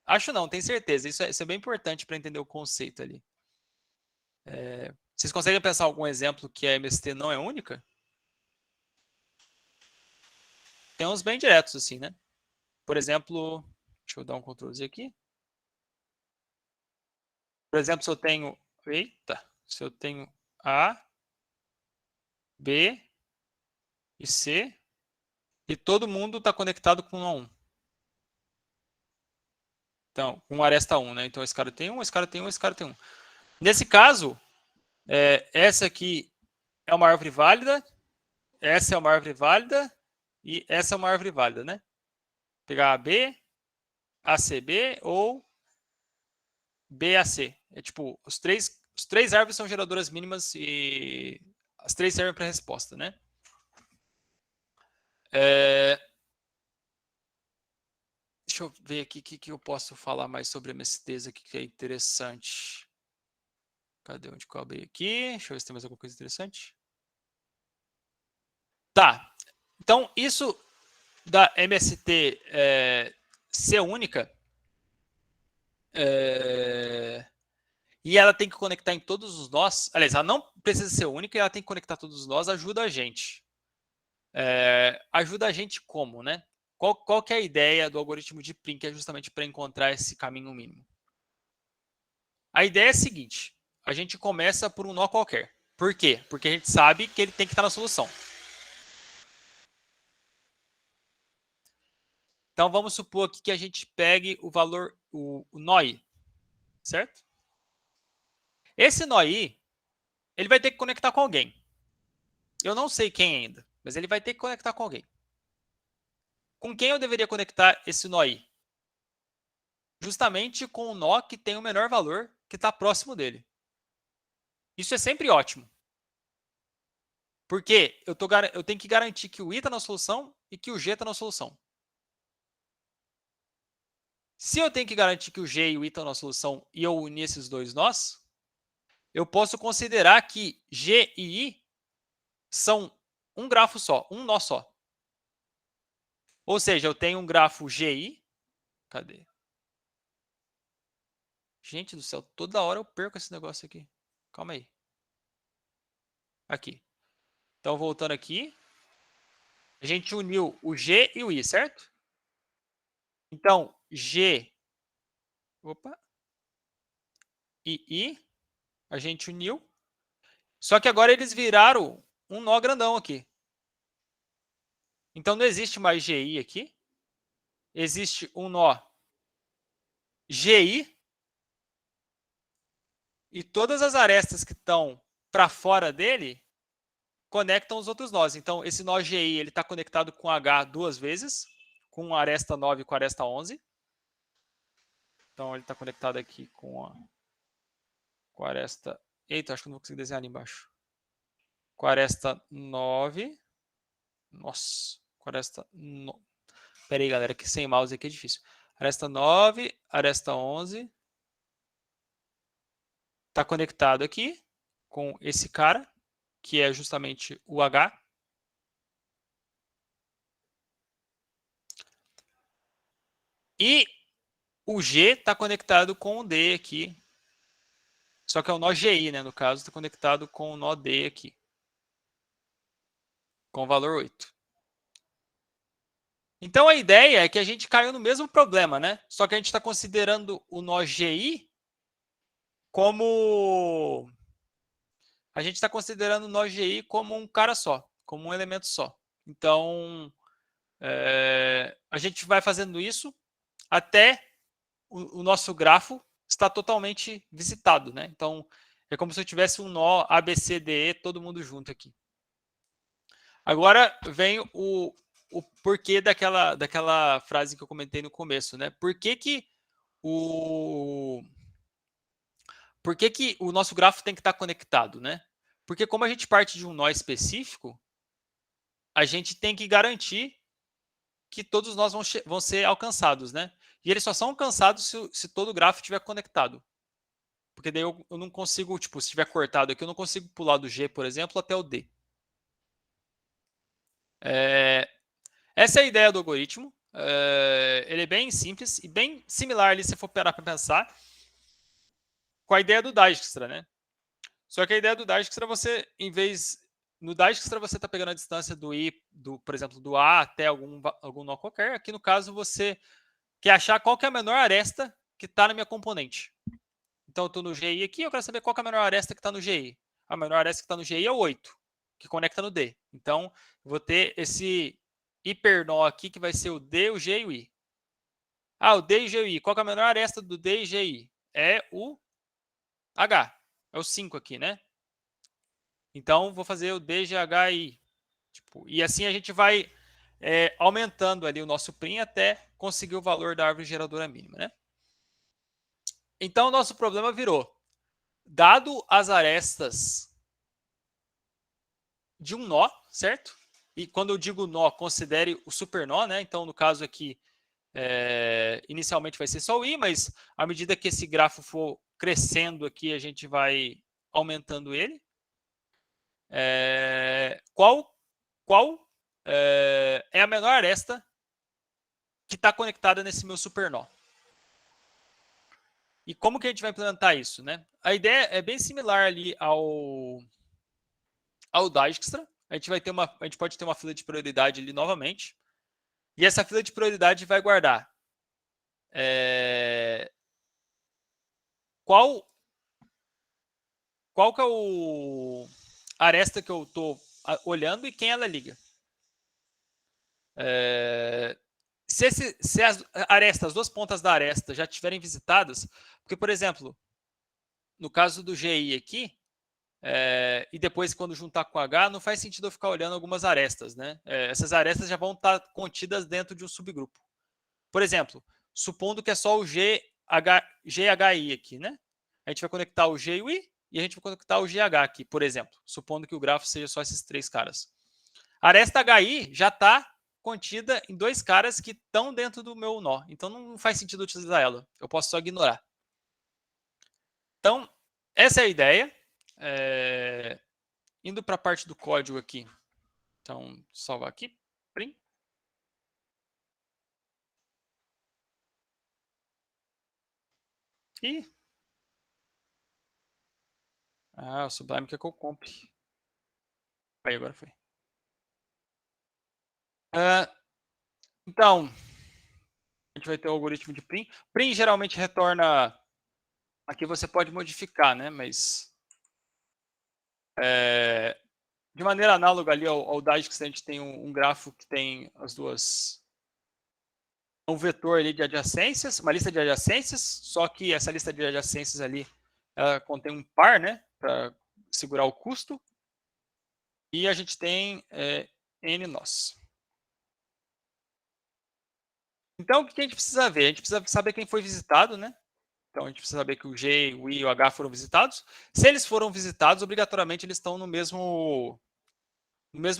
Acho não, tenho certeza. Isso é bem importante para entender o conceito ali. Vocês conseguem pensar algum exemplo que a MST não é única? Tem uns bem diretos assim, né? Por exemplo, deixa eu dar um Ctrl Z aqui. Por exemplo, se eu tenho A, B e C, e todo mundo está conectado com A1. Então, com aresta 1, né? Então, esse cara tem 1, esse cara tem 1, esse cara tem 1. Nesse caso, essa aqui é uma árvore válida, essa é uma árvore válida, e essa é uma árvore válida, né? Pegar AB, ACB ou BAC. Tipo, os três árvores são geradoras mínimas e as três servem para resposta, né? Deixa eu ver aqui o que eu posso falar mais sobre MSTs aqui que é interessante. Cadê onde que eu abri aqui? Deixa eu ver se tem mais alguma coisa interessante. Tá. Então, isso da MST ser única, e ela tem que conectar em todos os nós. Aliás, ela não precisa ser única e ela tem que conectar todos os nós, ajuda a gente. Ajuda a gente como, né? Qual que é a ideia do algoritmo de Prim, que é justamente para encontrar esse caminho mínimo? A ideia é a seguinte, a gente começa por um nó qualquer. Por quê? Porque a gente sabe que ele tem que estar na solução. Então, vamos supor aqui que a gente pegue o valor, o nó i, certo? Esse nó i, ele vai ter que conectar com alguém. Eu não sei quem ainda, mas ele vai ter que conectar com alguém. com quem eu deveria conectar esse nó I? Justamente com o nó que tem o menor valor, que está próximo dele. Isso é sempre ótimo. Porque eu tenho que garantir que o I está na solução e que o G está na solução. Se eu tenho que garantir que o G e o I estão na solução e eu unir esses dois nós, eu posso considerar que G e I são um grafo só, um nó só. Ou seja, eu tenho um grafo GI. Cadê? Gente do céu, toda hora eu perco esse negócio aqui. Calma aí. Aqui. Então, voltando aqui. A gente uniu o G e o I, certo? Então, G e I, a gente uniu. Só que agora eles viraram um nó grandão aqui. Então, não existe mais GI aqui. Existe um nó GI. E todas as arestas que estão para fora dele conectam os outros nós. Então, esse nó GI está conectado com H duas vezes, com a aresta 9 e com a aresta 11. Então, ele está conectado aqui com a aresta... Eita, acho que não vou conseguir desenhar ali embaixo. Com a aresta 9. Nossa, com a aresta... Pera aí, galera, que sem mouse aqui é difícil. Aresta 9, aresta 11. Está conectado aqui com esse cara, que é justamente o H. E o G está conectado com o D aqui. Só que é o nó GI, né? No caso, está conectado com o nó D aqui. Com o valor 8. Então, a ideia é que a gente caiu no mesmo problema, né? Só que a gente está considerando o nó GI como... A gente está considerando o nó GI como um cara só, como um elemento só. Então, a gente vai fazendo isso até o nosso grafo estar totalmente visitado, né? Então, é como se eu tivesse um nó ABCDE todo mundo junto aqui. Agora vem o porquê daquela frase que eu comentei no começo, né? Por que o nosso grafo tem que estar conectado, né? Porque como a gente parte de um nó específico, a gente tem que garantir que todos os nós vão ser alcançados, né? E eles só são alcançados se todo o grafo estiver conectado. Porque daí eu não consigo, tipo, se estiver cortado aqui, eu não consigo pular do G, por exemplo, até o D. Essa é a ideia do algoritmo. Ele é bem simples e bem similar ali, se for parar para pensar, com a ideia do Dijkstra, né? Só que a ideia do Dijkstra, você, em vez... No Dijkstra, você está pegando a distância do I, por exemplo, do A até algum nó qualquer. Aqui, no caso, você quer achar qual que é a menor aresta que está na minha componente. Então, eu estou no GI aqui, eu quero saber qual que é a menor aresta que está no GI. A menor aresta que está no GI é o 8, que conecta no D. Então, eu vou ter esse hipernó aqui, que vai ser o D, o G e o I. Ah, o D e o G e o I. Qual que é a menor aresta do D e GI? É o H. É o 5 aqui, né? Então, vou fazer o D, G, H e I. Tipo, e assim a gente vai aumentando ali o nosso prim até conseguir o valor da árvore geradora mínima, né? Então, o nosso problema virou, dado as arestas de um nó, certo? E quando eu digo nó, considere o supernó, né? Então, no caso aqui, inicialmente vai ser só o I, mas à medida que esse grafo for crescendo aqui, a gente vai aumentando ele. Qual é a menor aresta que está conectada nesse meu supernó? E como que a gente vai implementar isso, né? A ideia é bem similar ali ao Dijkstra. A gente pode ter uma fila de prioridade ali novamente. E essa fila de prioridade vai guardar qual que é a aresta que eu estou olhando e quem ela liga. Se as arestas, as duas pontas da aresta já estiverem visitadas, porque, por exemplo, no caso do GI aqui, e depois, quando juntar com H, não faz sentido eu ficar olhando algumas arestas, né? Essas arestas já vão estar contidas dentro de um subgrupo. Por exemplo, supondo que é só o GHI aqui, né? A gente vai conectar o G e o I, e a gente vai conectar o GH aqui, por exemplo, supondo que o grafo seja só esses 3 caras. A aresta HI já está contida em 2 caras que estão dentro do meu nó, então não faz sentido utilizar ela, eu posso só ignorar. Então, essa é a ideia. Indo para a parte do código aqui, então, salvar aqui, print. E o Sublime que é comp. Aí, agora foi. Então, a gente vai ter o algoritmo de print. Print geralmente retorna... Aqui você pode modificar, né? Mas... de maneira análoga ali ao Digest, a gente tem um grafo que tem as duas... Um vetor ali de adjacências, uma lista de adjacências, só que essa lista de adjacências ali, ela contém um par, né? Para segurar o custo. E a gente tem N nós. Então, o que a gente precisa ver? A gente precisa saber quem foi visitado, né? Então, a gente precisa saber que o G, o I e o H foram visitados. Se eles foram visitados, obrigatoriamente eles estão no mesmo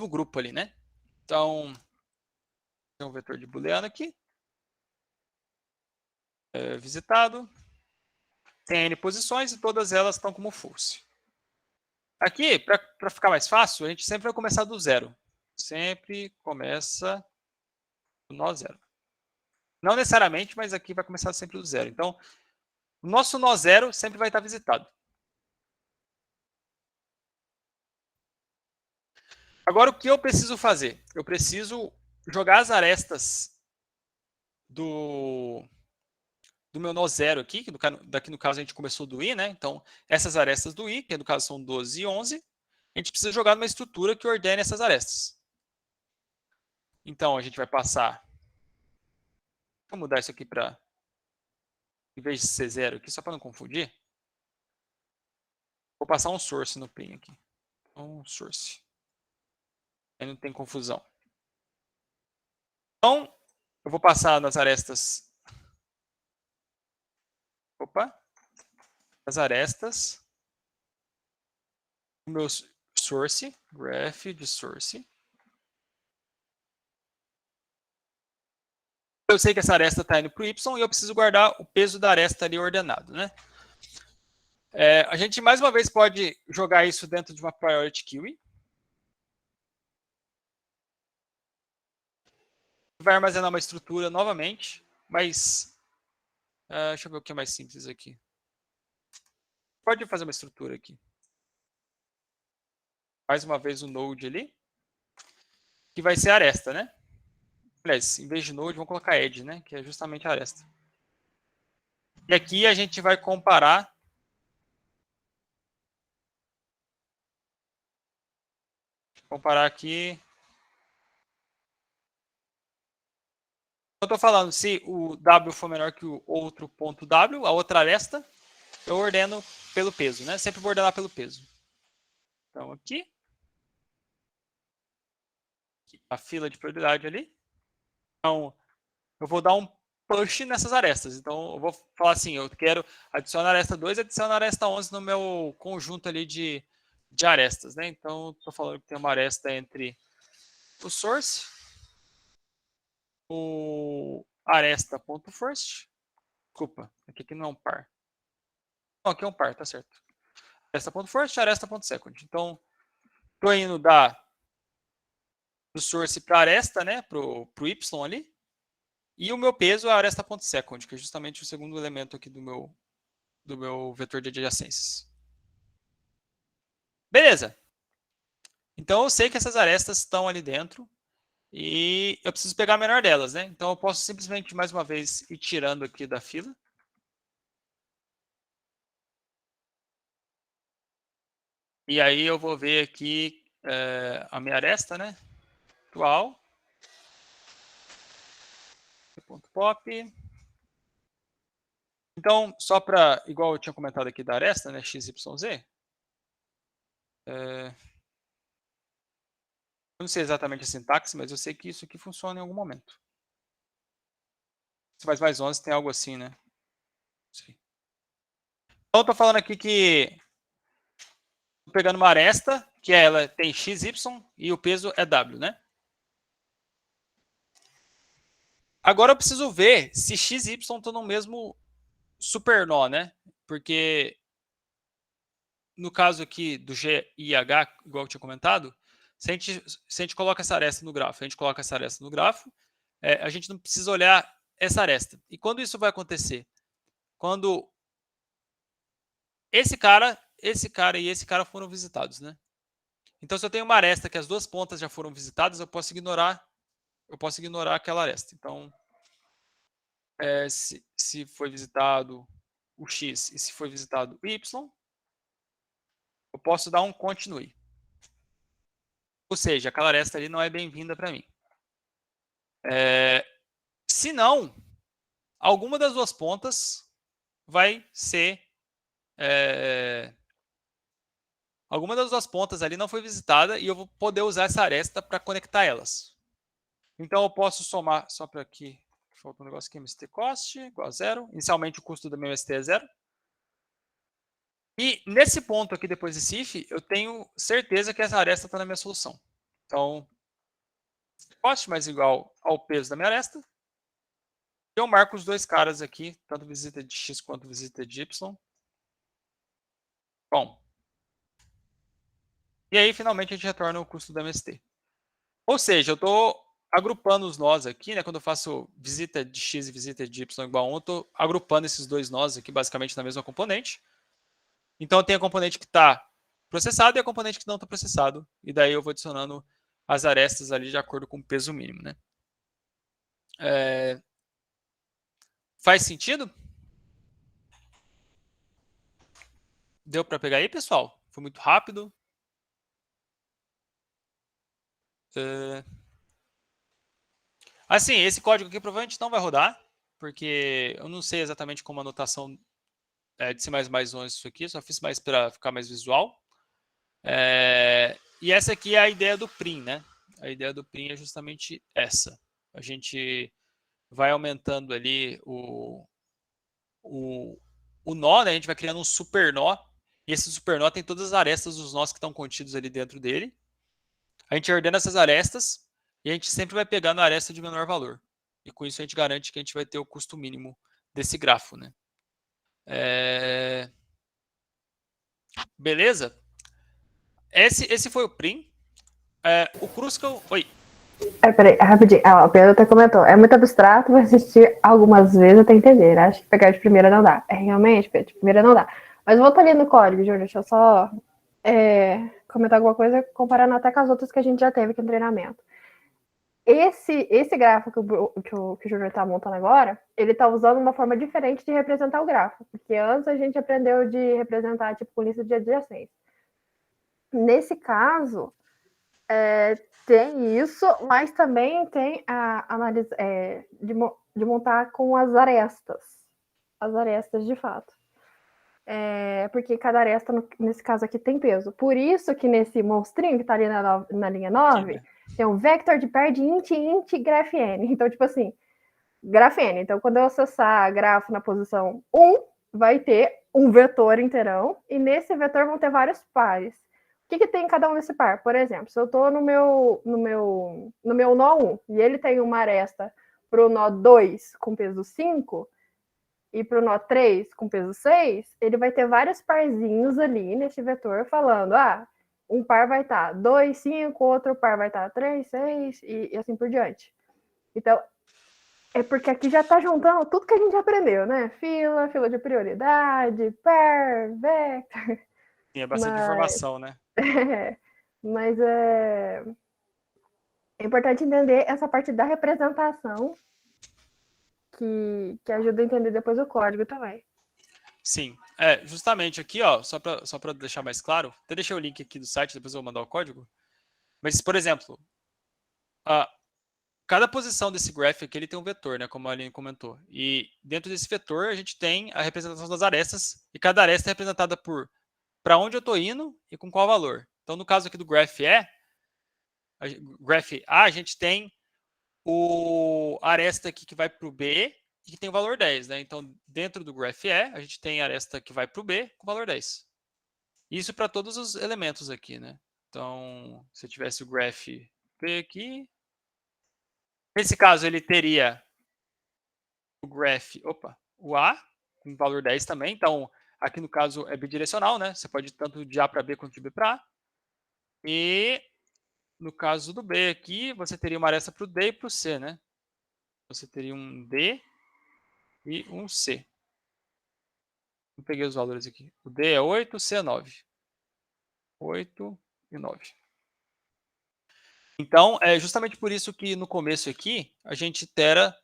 grupo ali, né? Então, tem um vetor de booleano aqui. Visitado. Tem N posições e todas elas estão como false. Aqui, para ficar mais fácil, a gente sempre vai começar do zero. Sempre começa do nó zero. Não necessariamente, mas aqui vai começar sempre do zero. Então, o nosso nó zero sempre vai estar visitado. Agora, o que eu preciso fazer? Eu preciso jogar as arestas do meu nó zero aqui, que daqui no caso a gente começou do I, né? Então, essas arestas do I, que no caso são 12 e 11, a gente precisa jogar numa estrutura que ordene essas arestas. Então, a gente vai passar... Vou mudar isso aqui para... Em vez de ser zero aqui, só para não confundir, vou passar um source no pin aqui. Um source. Aí não tem confusão. Então, eu vou passar nas arestas... As arestas do meu source, graph de source. Eu sei que essa aresta está indo para o Y e eu preciso guardar o peso da aresta ali ordenado, né? A gente, mais uma vez, pode jogar isso dentro de uma priority queue. Vai armazenar uma estrutura novamente, mas... deixa eu ver o que é mais simples aqui. Pode fazer uma estrutura aqui. Mais uma vez o node ali, que vai ser a aresta, né? Aliás, em vez de node, vamos colocar edge, né? Que é justamente a aresta. E aqui a gente vai comparar aqui. Eu estou falando, se o W for menor que o outro ponto W, a outra aresta, eu ordeno pelo peso, né? Sempre vou ordenar pelo peso. Então, aqui. A fila de prioridade ali. Então, eu vou dar um push nessas arestas. Então, eu vou falar assim, eu quero adicionar a aresta 2 e adicionar a aresta 11 no meu conjunto ali de arestas, né? Então, estou falando que tem uma aresta entre o source, o aresta.first. Desculpa, aqui não é um par. Não, aqui é um par, tá certo. Aresta.first e aresta.second. Então, estou indo do source para a aresta, né? Para o Y ali. E o meu peso é a aresta.second, que é justamente o segundo elemento aqui do meu vetor de adjacências. Beleza. Então, eu sei que essas arestas estão ali dentro e eu preciso pegar a menor delas, né? Então, eu posso simplesmente, mais uma vez, ir tirando aqui da fila. E aí eu vou ver aqui a minha aresta, né? Atual. Ponto pop. Então, só para, igual eu tinha comentado aqui da aresta, né? XYZ. Eu não sei exatamente a sintaxe, mas eu sei que isso aqui funciona em algum momento. Se faz mais 11, tem algo assim, né? Sim. Então, eu estou falando aqui que estou pegando uma aresta, que ela tem x, y, e o peso é w, né? Agora eu preciso ver se x e y estão no mesmo supernó, né? Porque no caso aqui do G e H, igual eu tinha comentado, se a gente coloca essa aresta no grafo, a gente não precisa olhar essa aresta. E quando isso vai acontecer? Quando esse cara e esse cara foram visitados, né? Então, se eu tenho uma aresta que as duas pontas já foram visitadas, eu posso ignorar aquela aresta. Então, se foi visitado o x e se foi visitado o y, eu posso dar um continue. Ou seja, aquela aresta ali não é bem-vinda para mim. Se não, alguma das duas pontas vai ser... alguma das duas pontas ali não foi visitada e eu vou poder usar essa aresta para conectar elas. Então, eu posso somar, só para aqui, faltou um negócio aqui, MST cost igual a 0. Inicialmente, o custo do meu MST é 0. E nesse ponto aqui, depois desse if, eu tenho certeza que essa aresta está na minha solução. Então, cost mais igual ao peso da minha aresta. E eu marco os dois caras aqui, tanto visita de x quanto visita de y. Bom. E aí, finalmente, a gente retorna o custo do MST. Ou seja, eu estou agrupando os nós aqui, né? Quando eu faço visita de x e visita de y igual a 1, eu estou agrupando esses dois nós aqui, basicamente, na mesma componente. Então, eu tenho a componente que está processada e a componente que não está processado. E daí eu vou adicionando as arestas ali de acordo com o peso mínimo, né? Faz sentido? Deu para pegar aí, pessoal? Foi muito rápido. Assim, esse código aqui provavelmente não vai rodar, porque eu não sei exatamente como a notação de C++11 isso aqui, só fiz mais para ficar mais visual. E essa aqui é a ideia do prim, né? A ideia do prim é justamente essa. A gente vai aumentando ali o nó, né? A gente vai criando um super nó, e esse super nó tem todas as arestas dos nós que estão contidos ali dentro dele. A gente ordena essas arestas e a gente sempre vai pegando a aresta de menor valor. E com isso a gente garante que a gente vai ter o custo mínimo desse grafo, né? Beleza? Esse foi o prim. O Kruskal... Oi. Peraí, rapidinho. O Pedro até comentou. É muito abstrato, vai assistir algumas vezes até entender. Acho que pegar de primeira não dá. Realmente, Pedro, de primeira não dá. Mas volta ali no código, Júnior. Deixa eu só comentar alguma coisa, comparando até com as outras que a gente já teve aqui no treinamento. Esse gráfico que o Júnior está montando agora, ele está usando uma forma diferente de representar o gráfico. Porque antes a gente aprendeu de representar tipo com lista de adjacências. Nesse caso... tem isso, mas também tem a análise de montar com as arestas de fato. Porque cada aresta, nesse caso aqui, tem peso. Por isso que nesse monstrinho que está ali na linha 9, tem um vector de pair de int graph_n. Então, tipo assim, graph_n. Então, quando eu acessar grafo na posição 1, vai ter um vetor inteirão, e nesse vetor vão ter vários pares. O que tem em cada um desse par? Por exemplo, se eu estou no meu nó 1 e ele tem uma aresta para o nó 2 com peso 5 e para o nó 3 com peso 6, ele vai ter vários parzinhos ali nesse vetor falando, um par vai estar 2, 5, outro par vai estar 3, 6 e assim por diante. Então, é porque aqui já está juntando tudo que a gente aprendeu, né? Fila de prioridade, pair, vector... Tem bastante informação, né? Mas é importante entender essa parte da representação que ajuda a entender depois o código também. Sim, justamente aqui, ó, só para deixar mais claro, até deixei o link aqui do site, depois eu vou mandar o código. Mas, por exemplo, cada posição desse graph aqui ele tem um vetor, né, como a Aline comentou. E dentro desse vetor a gente tem a representação das arestas, e cada aresta é representada por para onde eu estou indo e com qual valor. Então, no caso aqui do graph A, a gente tem a aresta aqui que vai para o B e que tem o valor 10, né? Então, dentro do graph E, a gente tem a aresta que vai para o B com o valor 10. Isso para todos os elementos aqui, né? Então, se eu tivesse o graph B aqui, nesse caso ele teria o graph, o A com valor 10 também. Então, aqui no caso é bidirecional, né? Você pode ir tanto de A para B quanto de B para A. E no caso do B aqui, você teria uma aresta para o D e para o C, né? Você teria um D e um C. Eu peguei os valores aqui. O D é 8, o C é 9. 8 e 9. Então, é justamente por isso que no começo aqui, a gente itera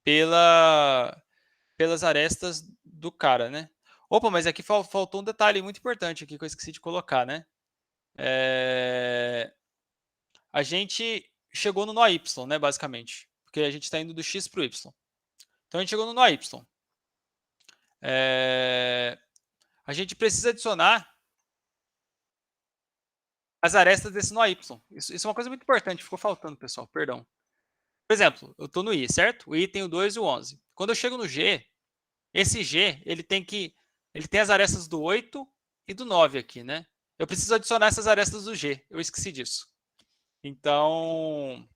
pelas arestas do cara, né? Opa, mas aqui faltou um detalhe muito importante aqui que eu esqueci de colocar, né? A gente chegou no nó Y, né, basicamente. Porque a gente está indo do X para o Y. Então, a gente chegou no nó Y. A gente precisa adicionar as arestas desse nó Y. Isso é uma coisa muito importante, ficou faltando, pessoal, perdão. Por exemplo, eu estou no I, certo? O I tem o 2 e o 11. Quando eu chego no G, esse G, ele tem as arestas do 8 e do 9 aqui, né? Eu preciso adicionar essas arestas do G, eu esqueci disso. Então...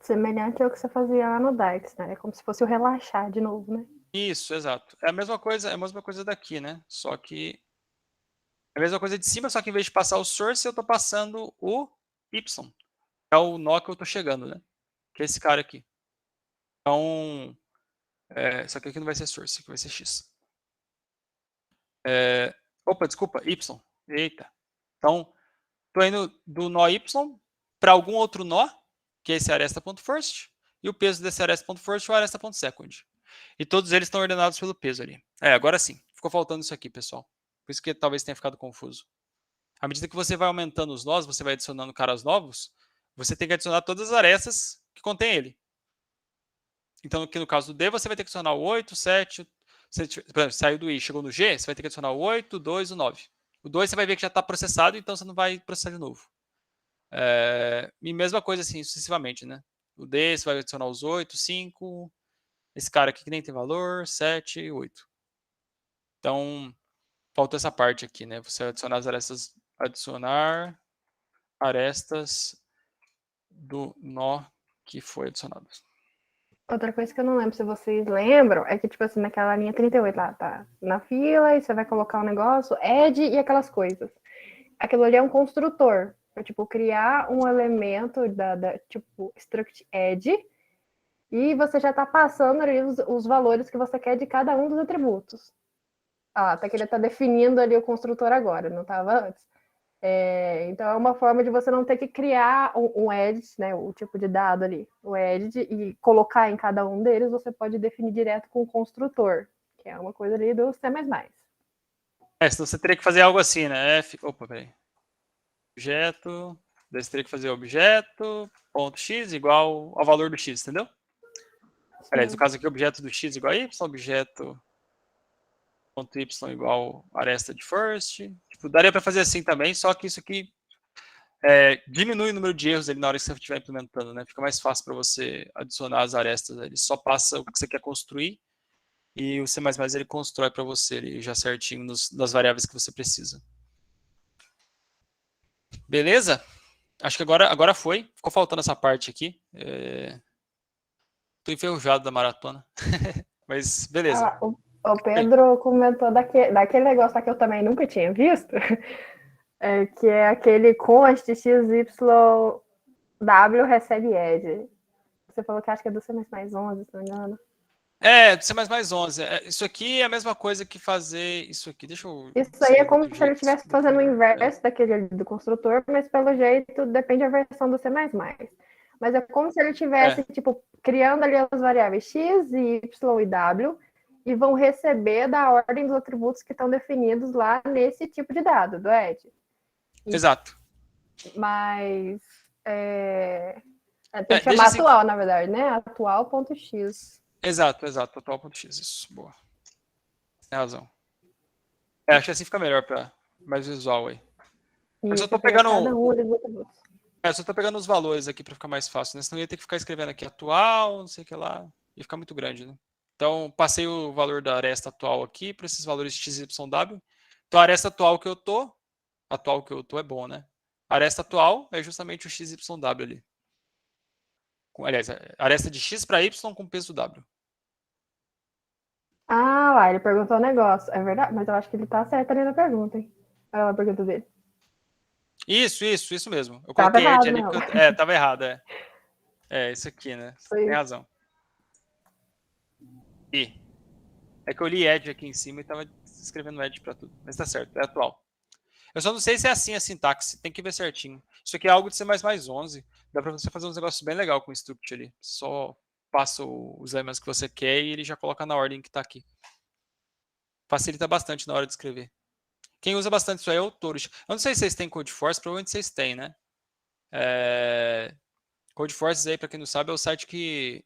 Semelhante ao que você fazia lá no DAX, né? É como se fosse o relaxar de novo, né? Isso, exato. É a mesma coisa daqui, né? Só que é a mesma coisa de cima, só que em vez de passar o source, eu estou passando o Y. É o nó que eu estou chegando, né? Que é esse cara aqui. Então, só que aqui não vai ser source, aqui vai ser X. Desculpa, Y. Eita. Então, estou indo do nó Y para algum outro nó, que é esse aresta.first, e o peso desse aresta.first é o aresta.second. E todos eles estão ordenados pelo peso ali. Agora sim. Ficou faltando isso aqui, pessoal. Por isso que talvez tenha ficado confuso. À medida que você vai aumentando os nós, você vai adicionando caras novos, você tem que adicionar todas as arestas que contém ele. Então, aqui no caso do D, você vai ter que adicionar o 8, 7... Por exemplo, saiu do I, chegou no G, você vai ter que adicionar o 8, 2 e o 9. O 2 você vai ver que já está processado, então você não vai processar de novo. E mesma coisa assim, sucessivamente, né? O D, você vai adicionar os 8, 5... Esse cara aqui que nem tem valor, 7 e 8. Então, falta essa parte aqui, né? Você adicionar as arestas, adicionar arestas do nó que foi adicionado. Outra coisa que eu não lembro se vocês lembram é que, tipo assim, naquela linha 38 lá, tá na fila e você vai colocar um negócio, add e aquelas coisas. Aquilo ali é um construtor. É, tipo, criar um elemento tipo, struct add e você já tá passando ali os valores que você quer de cada um dos atributos. Até que ele tá definindo ali o construtor agora, não tava antes. Então é uma forma de você não ter que criar um edit, né, o tipo de dado ali, o edit, e colocar em cada um deles, você pode definir direto com o construtor, que é uma coisa ali do C++. Senão você teria que fazer algo assim, né? Peraí. Objeto, daí você teria que fazer objeto.x igual ao valor do x, entendeu? Aliás, no caso aqui, objeto do x igual a y, objeto.y igual aresta de first. Tipo, daria para fazer assim também, só que isso aqui diminui o número de erros ali na hora que você estiver implementando, né? Fica mais fácil para você adicionar as arestas. Ele só passa o que você quer construir e o C++ ele constrói para você ele já certinho nas variáveis que você precisa. Beleza? Acho que agora foi. Ficou faltando essa parte aqui. Tô enferrujado da maratona. Mas beleza. O Pedro comentou daquele negócio lá que eu também nunca tinha visto, que é aquele const XYW recebe edge. Você falou que acha que é do C++ 11, se não me engano. Do C++ 11. Isso aqui é a mesma coisa que fazer isso aqui. Deixa eu... Isso aí é como se ele estivesse fazendo o inverso daquele do construtor, mas pelo jeito depende da versão do C++. Mas é como se ele estivesse tipo, criando ali as variáveis x, y e w e vão receber da ordem dos atributos que estão definidos lá nesse tipo de dado, do edge. Exato. Mas tem que chamar atual, assim, na verdade, né? Atual.x. Exato, atual.x, isso, boa. Tem razão. Acho que assim fica melhor, mais visual aí. Mas E eu tô você pega pegando, cada um dos atributos. eu só tô pegando os valores aqui para ficar mais fácil, né? Senão eu ia ter que ficar escrevendo aqui atual, não sei o que lá, ia ficar muito grande, né? Então, passei o valor da aresta atual aqui para esses valores XYW. Então, a aresta atual que eu tô é bom, né? A aresta atual é justamente o XYW ali. Aliás, a aresta de X para Y com peso W. Ah, lá, ele perguntou um negócio. É verdade, mas eu acho que ele tá certo ali na pergunta, hein? Olha lá a pergunta dele. Isso mesmo. Eu Tava coloquei Ed errado, ali não. porque tava errado, é. É, isso aqui, né? Você tem razão. E é que eu li Ed aqui em cima e tava escrevendo Ed para tudo. Mas tá certo, é atual. Eu só não sei se é assim a sintaxe, tem que ver certinho. Isso aqui é algo de C++11. Dá para você fazer uns negócios bem legal com o struct ali. Só passa os elementos que você quer e ele já coloca na ordem que está aqui. Facilita bastante na hora de escrever. Quem usa bastante isso aí é o Torus. Eu não sei se vocês têm Codeforce, provavelmente vocês têm, né? Codeforce aí, para quem não sabe, é o site que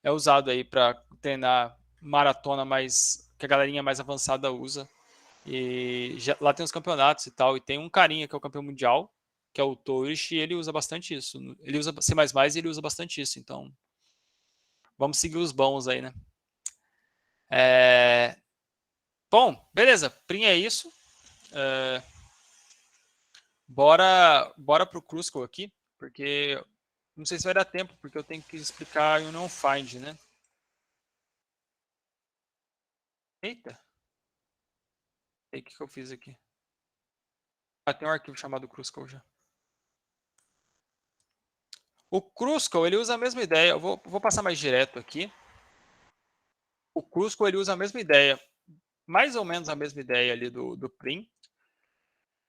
é usado aí para treinar maratona mais que a galerinha mais avançada usa. E lá tem os campeonatos e tal. E tem um carinha que é o campeão mundial, que é o Torres, e ele usa bastante isso. Ele usa C++ e ele usa bastante isso. Então, vamos seguir os bons aí, né? Bom, beleza. Prim é isso. Bora pro Crucible aqui, porque não sei se vai dar tempo, porque eu tenho que explicar o Union Find, né? Eita. E o que eu fiz aqui? Tem um arquivo chamado Crucible já. O Crucible, ele usa a mesma ideia. Eu vou passar mais direto aqui. O Crucible, ele usa a mesma ideia. Mais ou menos a mesma ideia ali do Prim.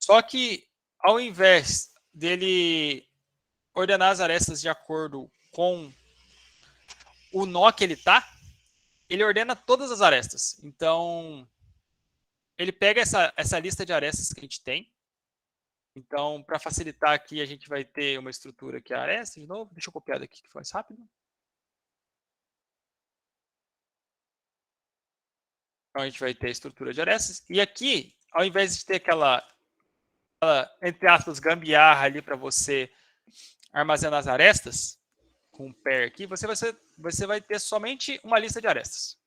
Só que, ao invés dele ordenar as arestas de acordo com o nó que ele tá, ele ordena todas as arestas. Então, ele pega essa lista de arestas que a gente tem. Então, para facilitar aqui, a gente vai ter uma estrutura que é a aresta de novo. Deixa eu copiar daqui que foi mais rápido. Então, a gente vai ter a estrutura de arestas. E aqui, ao invés de ter aquela entre aspas, gambiarra ali para você armazenar as arestas, com um pair aqui, você vai ter somente uma lista de arestas.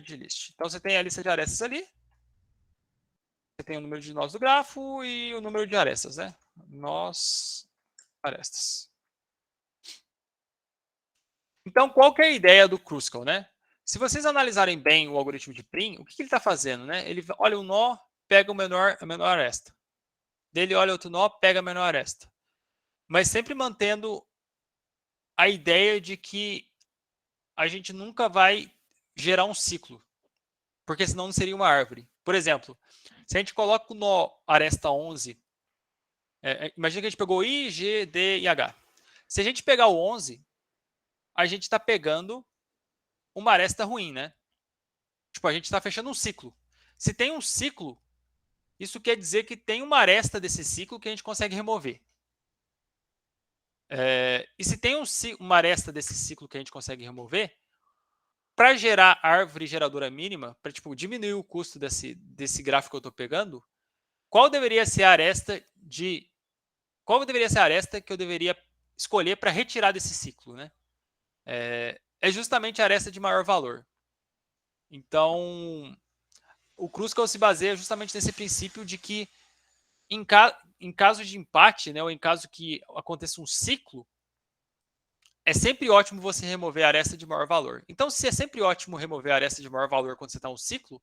De list. Então, você tem a lista de arestas ali. Você tem o número de nós do grafo e o número de arestas, né? Nós, arestas. Então, qual que é a ideia do Crucible, né? Se vocês analisarem bem o algoritmo de Prim, o que ele está fazendo, né? Ele olha o nó, pega a menor aresta. Dele olha outro nó, pega a menor aresta. Mas sempre mantendo a ideia de que a gente nunca vai gerar um ciclo, porque senão não seria uma árvore. Por exemplo, se a gente coloca o nó aresta 11, imagina que a gente pegou I, G, D e H. Se a gente pegar o 11, a gente está pegando uma aresta ruim, né? Tipo, a gente está fechando um ciclo. Se tem um ciclo, isso quer dizer que tem uma aresta desse ciclo que a gente consegue remover. E se tem uma aresta desse ciclo que a gente consegue remover, para gerar árvore geradora mínima, para tipo, diminuir o custo desse gráfico que eu estou pegando, qual deveria ser a aresta que eu deveria escolher para retirar desse ciclo, né? É justamente a aresta de maior valor. Então, o Crucible se baseia justamente nesse princípio de que em caso de empate, né, ou em caso que aconteça um ciclo, é sempre ótimo você remover a aresta de maior valor. Então, se é sempre ótimo remover a aresta de maior valor quando você está em um ciclo,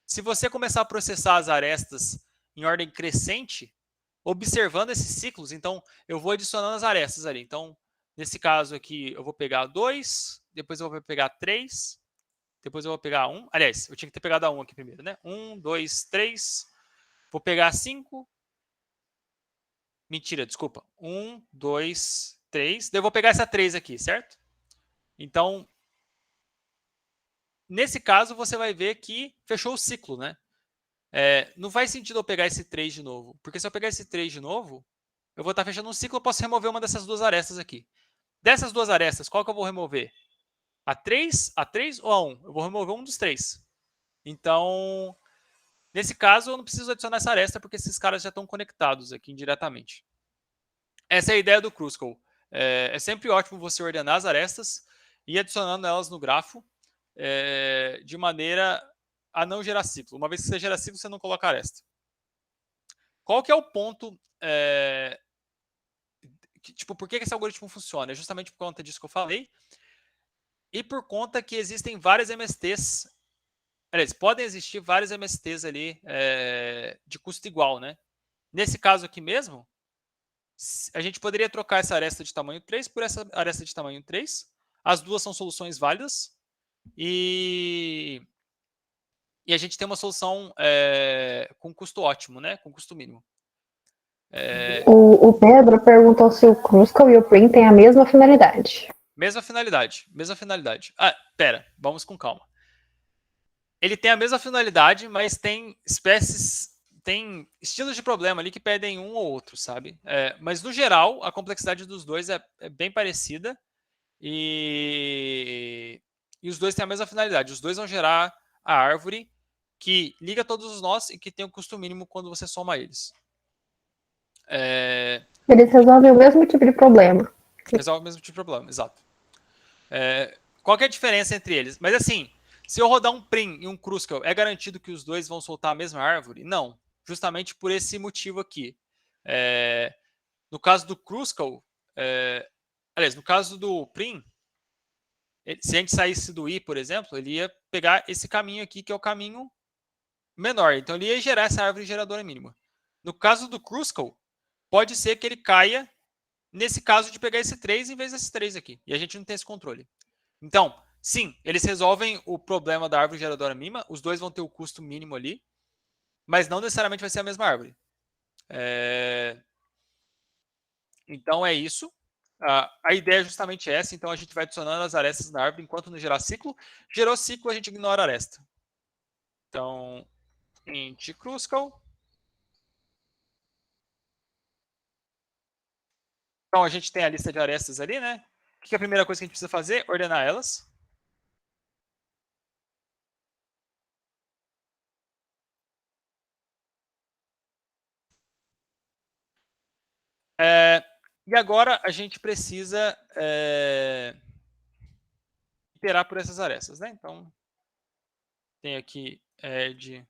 se você começar a processar as arestas em ordem crescente, observando esses ciclos, então eu vou adicionando as arestas ali. Então, nesse caso aqui, eu vou pegar 2, depois eu vou pegar 3, depois eu vou pegar 1. Aliás, eu tinha que ter pegado a 1 aqui primeiro, né? 1, 2, 3. Vou pegar 5. Mentira, desculpa. 1, 2, 3. Daí eu vou pegar essa 3 aqui, certo? Então, nesse caso, você vai ver que fechou o ciclo, né? Não faz sentido eu pegar esse 3 de novo. Porque se eu pegar esse 3 de novo, eu vou estar fechando um ciclo, eu posso remover uma dessas duas arestas aqui. Dessas duas arestas, qual que eu vou remover? A 3 ou a 1? Eu vou remover um dos 3. Então, Nesse caso, eu não preciso adicionar essa aresta, porque esses caras já estão conectados aqui indiretamente. Essa é a ideia do Kruskal. É sempre ótimo você ordenar as arestas e adicionando elas no grafo de maneira a não gerar ciclo. Uma vez que você gera ciclo, você não coloca aresta. Qual que é o ponto... por que esse algoritmo funciona? É justamente por conta disso que eu falei. E por conta que existem várias MSTs. Aliás, podem existir vários MSTs ali de custo igual, né? Nesse caso aqui mesmo, a gente poderia trocar essa aresta de tamanho 3 por essa aresta de tamanho 3. As duas são soluções válidas. E a gente tem uma solução com custo ótimo, né? Com custo mínimo. O Pedro perguntou se o Kruskal e o Prim têm a mesma finalidade. Mesma finalidade. Ah, pera, vamos com calma. Ele tem a mesma finalidade, mas tem tem estilos de problema ali que pedem um ou outro, sabe? Mas, no geral, a complexidade dos dois é bem parecida e os dois têm a mesma finalidade. Os dois vão gerar a árvore que liga todos os nós e que tem um custo mínimo quando você soma eles. Eles resolvem o mesmo tipo de problema. Resolve o mesmo tipo de problema, exato. Qual que é a diferença entre eles? Mas, assim, se eu rodar um Prim e um Kruskal, é garantido que os dois vão soltar a mesma árvore? Não. Justamente por esse motivo aqui. No caso do Kruskal, aliás, no caso do Prim, se a gente saísse do I, por exemplo, ele ia pegar esse caminho aqui, que é o caminho menor. Então, ele ia gerar essa árvore geradora mínima. No caso do Kruskal, pode ser que ele caia nesse caso de pegar esse 3 em vez desse 3 aqui. E a gente não tem esse controle. Então, sim, eles resolvem o problema da árvore geradora mínima. Os dois vão ter o custo mínimo ali. Mas não necessariamente vai ser a mesma árvore. Então, é isso. A ideia é justamente essa. Então, a gente vai adicionando as arestas na árvore enquanto não gerar ciclo. Gerou ciclo, a gente ignora a aresta. Então, int Kruskal. Então, a gente tem a lista de arestas ali, né? O que é a primeira coisa que a gente precisa fazer? Ordenar elas. E agora a gente precisa iterar por essas arestas, né? Então, tem aqui add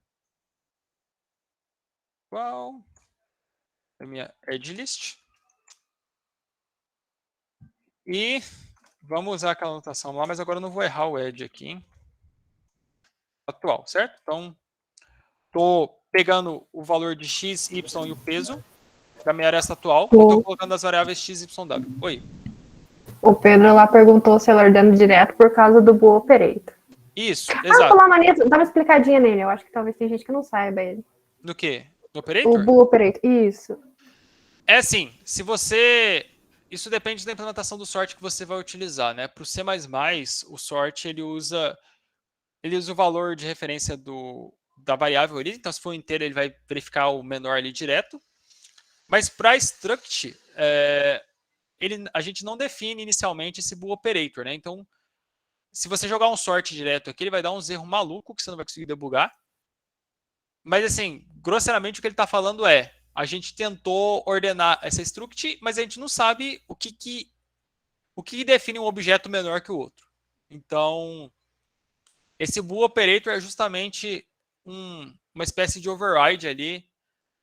igual a minha add list. E vamos usar aquela notação lá, mas agora eu não vou errar o add aqui, hein? Atual, certo? Então, estou pegando o valor de x, y e o peso da minha aresta atual e estou colocando as variáveis x, y, w. Oi. O Pedro lá perguntou se ela ordena direto por causa do Bool Operator. Isso, exato. Falar maneiro, dá uma explicadinha nele. Eu acho que talvez tem gente que não saiba ele. No quê? No Operator? O Bool Operator, isso. É assim, se você... Isso depende da implementação do sort que você vai utilizar, né? Para o C++, o sort ele usa o valor de referência da variável ali. Então, se for inteiro, ele vai verificar o menor ali direto. Mas para struct, a gente não define inicialmente esse Bool Operator, né? Então, se você jogar um sort direto aqui, ele vai dar uns erros malucos que você não vai conseguir debugar. Mas, assim, grosseiramente, o que ele está falando é: a gente tentou ordenar essa struct, mas a gente não sabe o que define um objeto menor que o outro. Então, esse Bool Operator é justamente uma espécie de override ali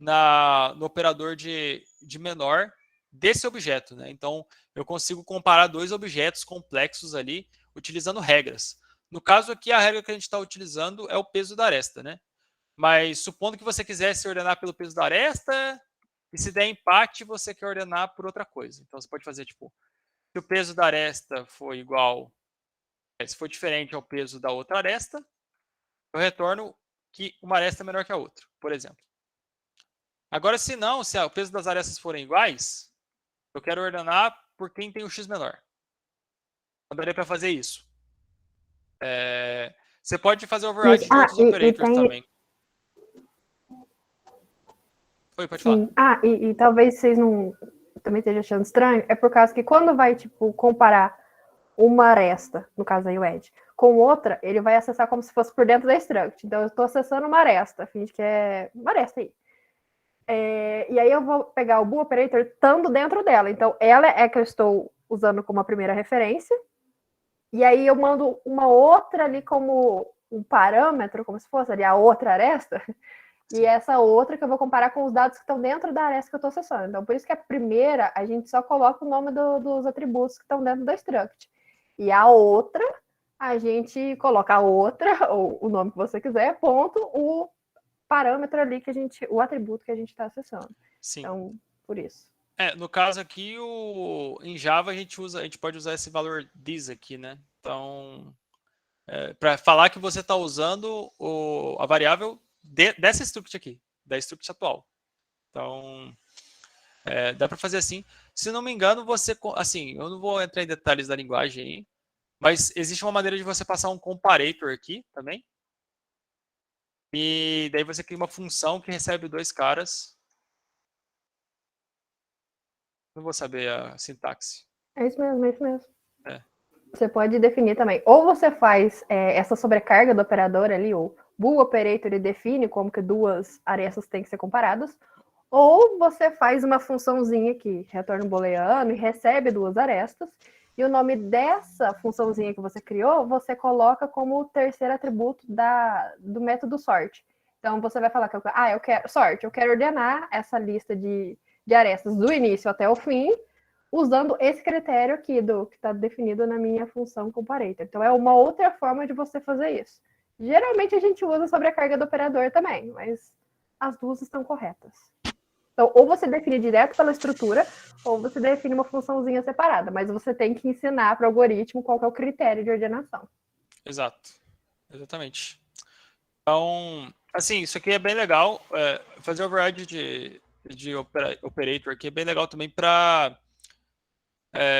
no operador de menor desse objeto, né? Então, eu consigo comparar dois objetos complexos ali utilizando regras. No caso aqui, a regra que a gente está utilizando é o peso da aresta, né? Mas supondo que você quisesse ordenar pelo peso da aresta, e se der empate, você quer ordenar por outra coisa. Então, você pode fazer, tipo, se o peso da aresta for igual, se for diferente ao peso da outra aresta, eu retorno que uma aresta é menor que a outra, por exemplo. Agora, se não, se o peso das arestas forem iguais, eu quero ordenar por quem tem o x menor. Não daria para fazer isso. Você pode fazer override de outros operators também. Oi, pode falar. E talvez vocês não também estejam achando estranho, é por causa que quando vai, tipo, comparar uma aresta, no caso aí o Ed, com outra, ele vai acessar como se fosse por dentro da struct. Então, eu estou acessando uma aresta, finge que é uma aresta aí. E aí eu vou pegar o bool operator estando dentro dela. Então, ela é que eu estou usando como a primeira referência. E aí eu mando uma outra ali como um parâmetro, como se fosse ali a outra aresta. E essa outra que eu vou comparar com os dados que estão dentro da aresta que eu estou acessando. Então, por isso que a primeira, a gente só coloca o nome dos atributos que estão dentro da struct. E a outra, a gente coloca a outra, ou o nome que você quiser, ponto, o parâmetro ali que o atributo que a gente está acessando. Sim. Então, por isso. No caso aqui, em Java a gente pode usar esse valor this aqui, né? Então, para falar que você está usando a variável dessa struct aqui, da struct atual. Então, dá para fazer assim. Se não me engano, assim, eu não vou entrar em detalhes da linguagem aí, mas existe uma maneira de você passar um comparator aqui também. E daí você cria uma função que recebe dois caras. Não vou saber a sintaxe. É isso mesmo, é isso mesmo. Você pode definir também. Ou você faz essa sobrecarga do operador ali, o bool operator, e define como que duas arestas têm que ser comparadas. Ou você faz uma funçãozinha que retorna um booleano e recebe duas arestas. E o nome dessa funçãozinha que você criou, você coloca como o terceiro atributo do método sort. Então, você vai falar que eu quero sort, eu quero ordenar essa lista de arestas do início até o fim, usando esse critério aqui que está definido na minha função comparator. Então, é uma outra forma de você fazer isso. Geralmente, a gente usa sobrecarga do operador também, mas as duas estão corretas. Então, ou você define direto pela estrutura, ou você define uma funçãozinha separada, mas você tem que ensinar para o algoritmo qual que é o critério de ordenação. Exato. Exatamente. Então, assim, isso aqui é bem legal. Fazer override de operator aqui é bem legal também para...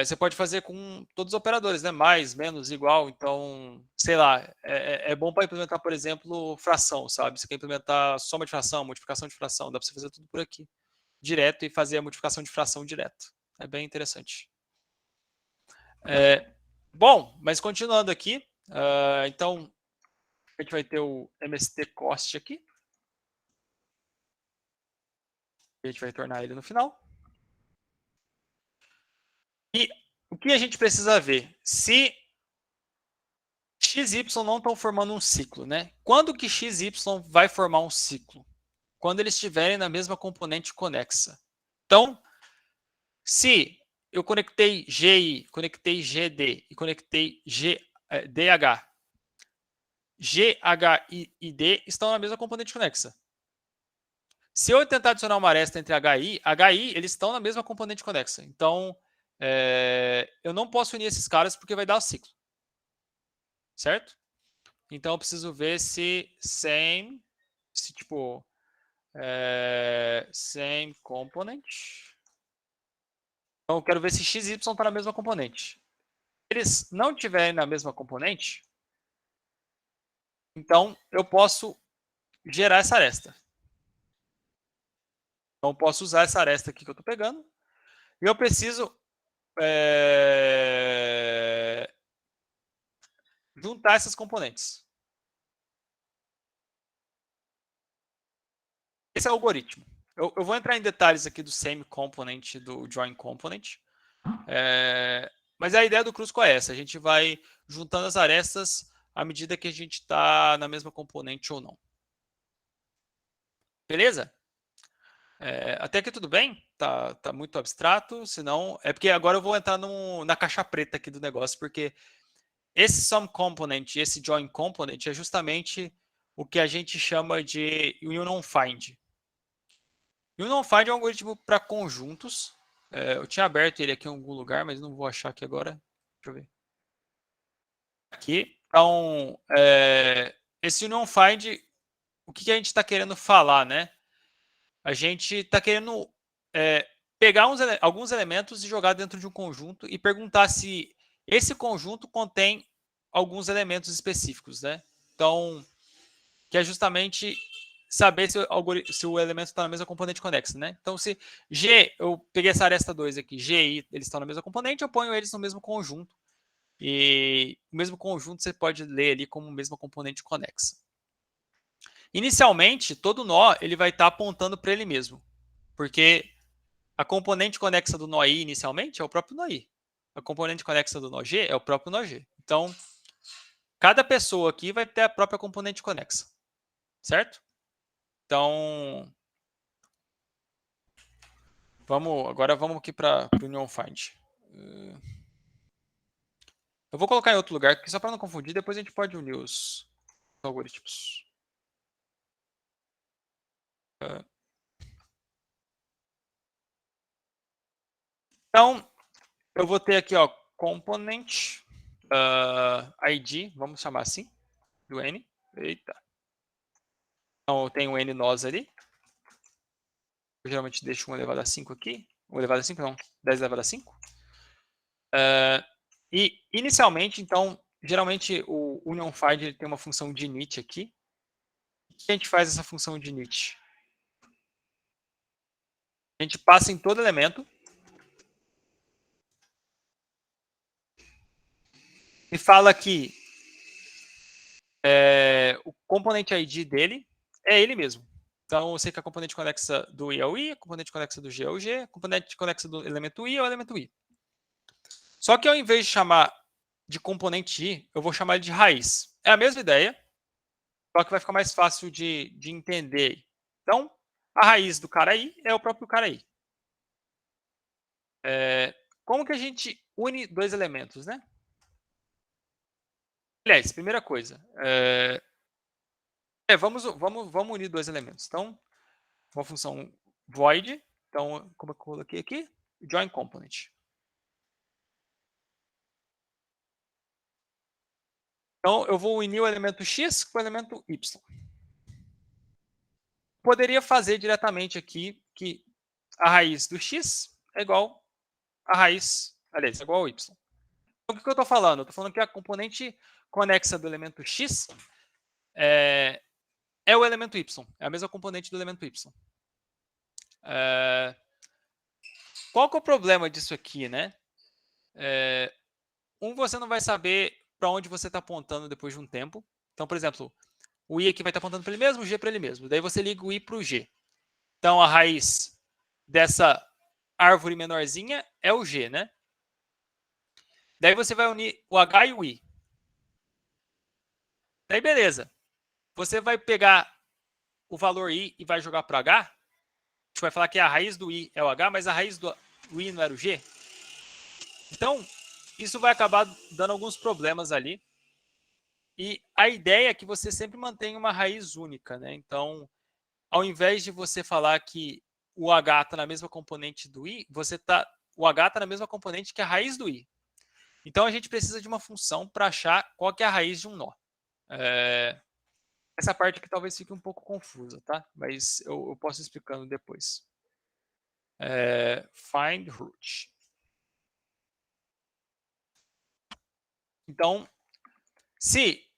você pode fazer com todos os operadores, né? Mais, menos, igual. Então, sei lá, é bom para implementar, por exemplo, fração, sabe? Você quer implementar soma de fração, multiplicação de fração, dá para você fazer tudo por aqui. Direto e fazer a multiplicação de fração direto. É bem interessante. Bom, mas continuando aqui, então a gente vai ter o mstcost aqui. A gente vai retornar ele no final. E o que a gente precisa ver? Se x e y não estão formando um ciclo, né? Quando que x e y vai formar um ciclo? Quando eles estiverem na mesma componente conexa. Então, se eu conectei GI, conectei GD e conectei DH, GH e D estão na mesma componente conexa. Se eu tentar adicionar uma aresta entre HI, eles estão na mesma componente conexa. Então, eu não posso unir esses caras porque vai dar o ciclo. Certo? Então, eu preciso ver se same component. Então, eu quero ver se x e y estão na mesma componente. Se eles não estiverem na mesma componente, então eu posso gerar essa aresta. Então, eu posso usar essa aresta aqui que eu estou pegando. E eu preciso juntar essas componentes. Esse é o algoritmo. Eu vou entrar em detalhes aqui do same component e do join component. Mas a ideia do Cruz é essa. A gente vai juntando as arestas à medida que a gente está na mesma componente ou não. Beleza? Até aqui tudo bem? Tá muito abstrato. Senão, é porque agora eu vou entrar na caixa preta aqui do negócio, porque esse sum component e esse join component é justamente o que a gente chama de union find. Union find é um algoritmo para conjuntos. Eu tinha aberto ele aqui em algum lugar, mas não vou achar aqui agora. Deixa eu ver. Aqui. Então, esse union find, o que a gente está querendo falar, né? A gente está querendo pegar alguns elementos e jogar dentro de um conjunto e perguntar se esse conjunto contém alguns elementos específicos, né? Então, que é justamente saber se o elemento está na mesma componente conexa, né? Então, se G, eu peguei essa aresta 2 aqui, G e I, eles estão na mesma componente, eu ponho eles no mesmo conjunto E o mesmo conjunto você pode ler ali como mesma componente conexa. Inicialmente, todo nó ele vai estar apontando para ele mesmo, porque a componente conexa do nó I inicialmente é o próprio nó I. A componente conexa do nó G é o próprio nó G. Então, cada pessoa aqui vai ter a própria componente conexa, certo? Então, agora vamos aqui para o Union Find. Eu vou colocar em outro lugar, aqui só para não confundir, depois a gente pode unir os algoritmos. Então, eu vou ter aqui, ó, component ID, vamos chamar assim, do N. Eita. Então, eu tenho N nós ali. Eu geralmente deixo 1 elevado a 5 aqui. 1 elevado a 5, não. 10 elevado a 5. E, inicialmente, então, geralmente o Union Find ele tem uma função de init aqui. O que a gente faz essa função de init? A gente passa em todo elemento. E fala que o componente ID dele é ele mesmo. Então, eu sei que a componente conexa do I é o I, a componente conexa do G é o G, a componente conexa do elemento I é o elemento I. Só que ao invés de chamar de componente I, eu vou chamar ele de raiz. É a mesma ideia, só que vai ficar mais fácil de entender. Então, a raiz do cara I é o próprio cara I. Como que a gente une dois elementos, né? Aliás, primeira coisa, vamos unir dois elementos. Então, uma função void, então, como eu coloquei aqui, join component. Então, eu vou unir o elemento x com o elemento y. Poderia fazer diretamente aqui que a raiz do x é igual a raiz, aliás, é igual ao y. Então, o que eu estou falando? Eu estou falando que a componente conexa do elemento x é o elemento y, é a mesma componente do elemento y. Qual que é o problema disso aqui, né? Você não vai saber para onde você está apontando depois de um tempo. Então, por exemplo, o I aqui vai estar apontando para ele mesmo, o G para ele mesmo. Daí você liga o I para o G. Então, a raiz dessa árvore menorzinha é o G, né? Daí você vai unir o H e o I. Daí, beleza. Você vai pegar o valor I e vai jogar para H. A gente vai falar que a raiz do I é o H, mas a raiz do I não era o G. Então, isso vai acabar dando alguns problemas ali. E a ideia é que você sempre mantenha uma raiz única, né? Então, ao invés de você falar que o H está na mesma componente do I, o H está na mesma componente que a raiz do I. Então, a gente precisa de uma função para achar qual que é a raiz de um nó. Essa parte aqui talvez fique um pouco confusa, tá? Mas eu posso ir explicando depois. Find root. Então, se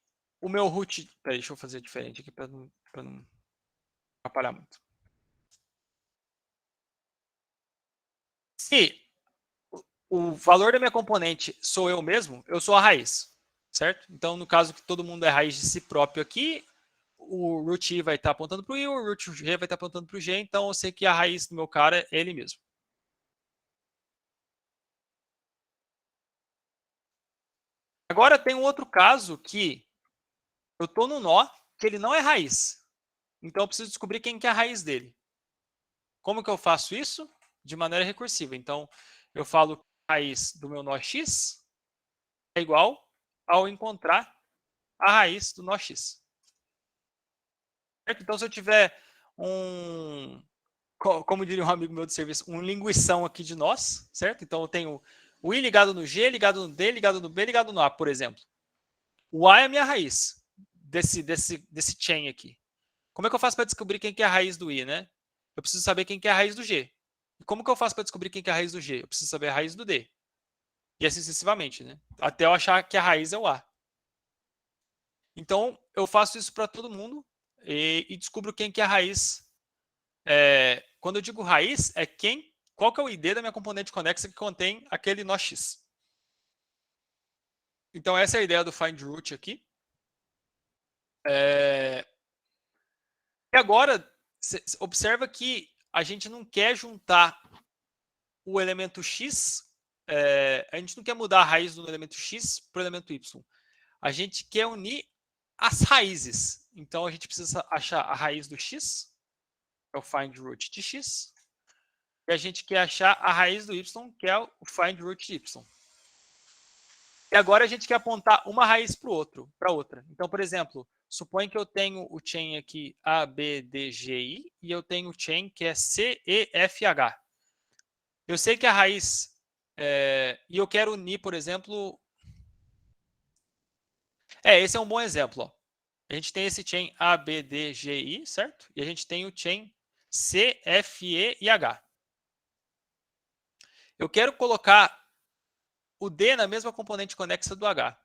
o meu root... Peraí, deixa eu fazer diferente aqui para não atrapalhar muito. Se o valor da minha componente sou eu mesmo, eu sou a raiz, certo? Então, no caso que todo mundo é raiz de si próprio aqui, o root I vai estar apontando para o I, o root G vai estar apontando para o G, então eu sei que a raiz do meu cara é ele mesmo. Agora tem um outro caso que eu estou no nó, que ele não é raiz. Então eu preciso descobrir quem que é a raiz dele. Como que eu faço isso? De maneira recursiva. Então, eu falo que a raiz do meu nó x é igual ao encontrar a raiz do nó x. Certo? Então, se eu tiver como diria um amigo meu de serviço, um linguição aqui de nós, certo? Então, eu tenho o I ligado no G, ligado no D, ligado no B, ligado no A, por exemplo. O A é a minha raiz desse chain aqui. Como é que eu faço para descobrir quem que é a raiz do I, né? Eu preciso saber quem que é a raiz do G. E como que eu faço para descobrir quem que é a raiz do G? Eu preciso saber a raiz do D. E assim sucessivamente, né? Até eu achar que a raiz é o A. Então, eu faço isso para todo mundo e descubro quem que é a raiz. Quando eu digo raiz, qual que é o ID da minha componente conexa que contém aquele nó X. Então, essa é a ideia do find root aqui. E agora, observa que a gente não quer juntar o elemento x, a gente não quer mudar a raiz do elemento x para o elemento y. A gente quer unir as raízes. Então, a gente precisa achar a raiz do x, que é o find root de x, e a gente quer achar a raiz do y, que é o find root de y. E agora a gente quer apontar uma raiz para outra. Então, por exemplo, suponha que eu tenho o chain aqui A, B, D, G, I, e eu tenho o chain que é C, E, F, H. Eu sei que a raiz... e eu quero unir, por exemplo... esse é um bom exemplo. Ó. A gente tem esse chain A, B, D, G, I, certo? E a gente tem o chain C, F, E e H. Eu quero colocar o D na mesma componente conexa do H.